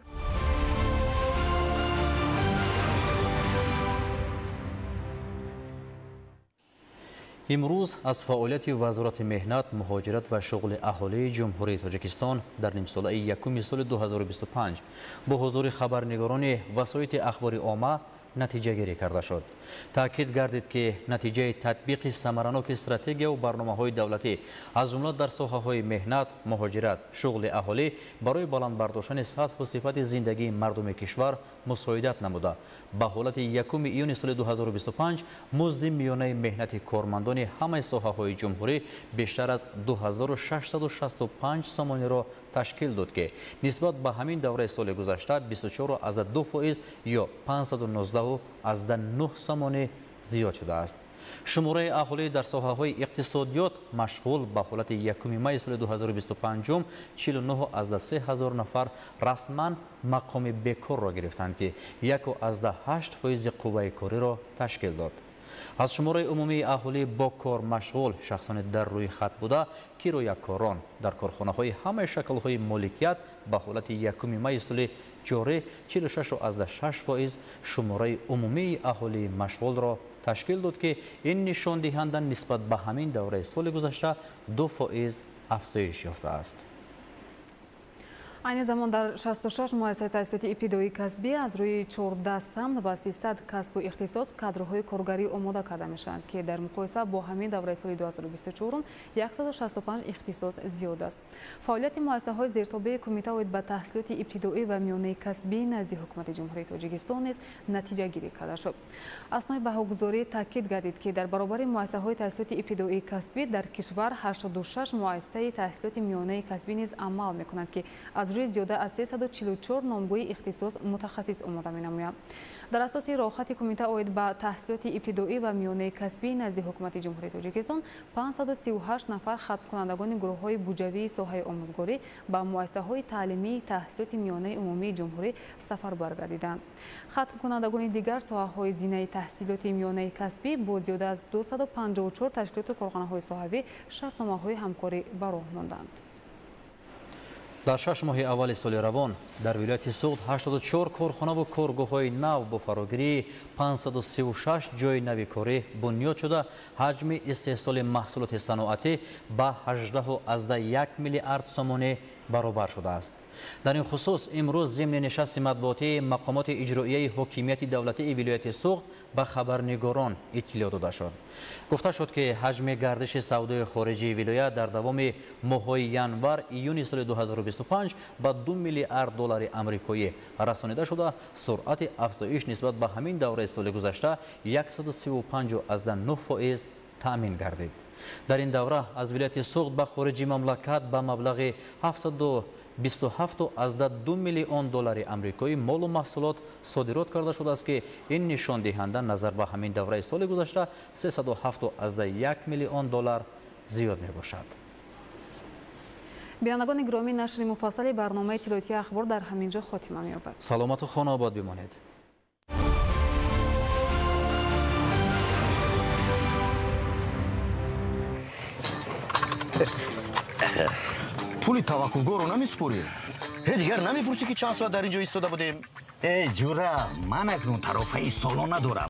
امروز از فعالیت وزارت مهنت، مهاجرت و شغل اهالی جمهوری تاجیکستان در نیم ساله یکم سال 2025 با حضور خبرنگاران وسایط اخبار عامه نتیجه گیری کرده شد. تاکید گردید که نتیجه تطبیق ثمرناک استراتژی و برنامه‌های دولتی از جمله در ساحه‌های مهنت، مهاجرت، شغل اهالی برای بلند برداشتن سطح و صفت زندگی مردم کشور مساعدت نموده. به حالت یکم ایون سال 2025 مزد میانه مهنت کارمندان همه ساحه‌های جمهوری بیشتر از 2665 سومانی را تشکیل داد که نسبت به همین دوره سال گذشته 24.2% یا 519.9 سومانی زیاد شده است. شماره اهالی در ساحه‌های اقتصادیات مشغول به حالت یکم می سال 2025 49,003 نفر رسما مقام بیکار را گرفتند که 1.8% قوه کاری را تشکیل داد. از شماره عمومی اهالی با کار مشغول شخصان در روی خط بوده کرایه‌کاران در کارخانه‌های همه شکل‌های مالکیت به حالت یکم می سال جاری 46.6% شماره عمومی اهالی مشغول را تشکیل داد که این نشان دهنده نسبت به همین دوره سال گذشته 2% افزایش یافته است. عین زمان در 66 مؤسسه تأسیساتی ابتدایی کسبی از روی 14 سمت و 300 کسب و اختصاص کادرهای کارگری آماده کرده میشند که در مقایسه با همین دوره سال 2024 165 اختصاص زیاد است. فعالیت مؤسسه های زیرتابع کمیته اوید به تحصیلات ابتدایی و میانه کسبی نزد حکومت جمهوری تاجیکستان نیز نتیجه گیری کرده شد. اسناد بهاگذاری تاکید گردید که در برابر مؤسسه های تحصیلات ابتدایی کسبی در کشور 86 مؤسسه تحصیلات میانه کسبی نیز عمل میکنند که از روی زیاده از 344 نامگوی اختصاص متخصص آماده می‌نماید. در اساس راهخط کمیته اوید به تحصیلات ابتدایی و میانه کسبی نزد حکومت جمهوری تاجیکستان 538 نفر ختم کنندگان گروه‌های بودجوی ساحه آموزگاری به مؤسسه‌های تعلیمی تحصیلات میانه عمومی جمهوری سفر برگردیدند. ختم کنندگان دیگر ساحه‌های زینه تحصیلات میانه کسبی با زیاده از 254 تشکیلات و کارخانه‌های ساحوی شرطنامه‌های همکاری به راه ماندند. در 6 ماه اول سال روان در ولایت سوغد 84 کارخانه و کارگاه‌های نو با فراگیری 536 جای نوی کاری بنیاد شده حجم استحصال محصولات صنعتی به 18.1 میلیارد سومانی برابر شده است. در این خصوص امروز ضمن نشست مطبوعاتی مقامات اجرایی حاکمیت دولتی ولایت سوغد به خبرنگاران اطلاع داده شد. گفته شد که حجم گردش سودای خارجی ولایت در دوام ماه‌های ینور ایون سال 2025 به 2 میلیارد دلار آمریکایی رسانیده شده، سرعت افزایش نسبت به همین دوره سال گذشته 135.9% تأمین گردید. در این دوره از ولایت سوغد به خارج مملکت به مبلغ 727.2 میلیون دلار آمریکایی مال و محصولات صادرات کرده شده است که این نشان دهنده نظر به همین دوره سال گذشته 307.1 میلیون دلار زیاد می باشد. بینندگان گرامی، نشر مفصل برنامه اطلاعاتی اخبار در همینجا خاتمه می‌یابد. سلامت و خانه آباد بمانید. پولی توقعگاه رو نمیسپوری؟ دیگر نمیپرسی که چند ساعت در اینجا ایستاده بودیم؟ جورا من اکنون طرفه سالانه دارم.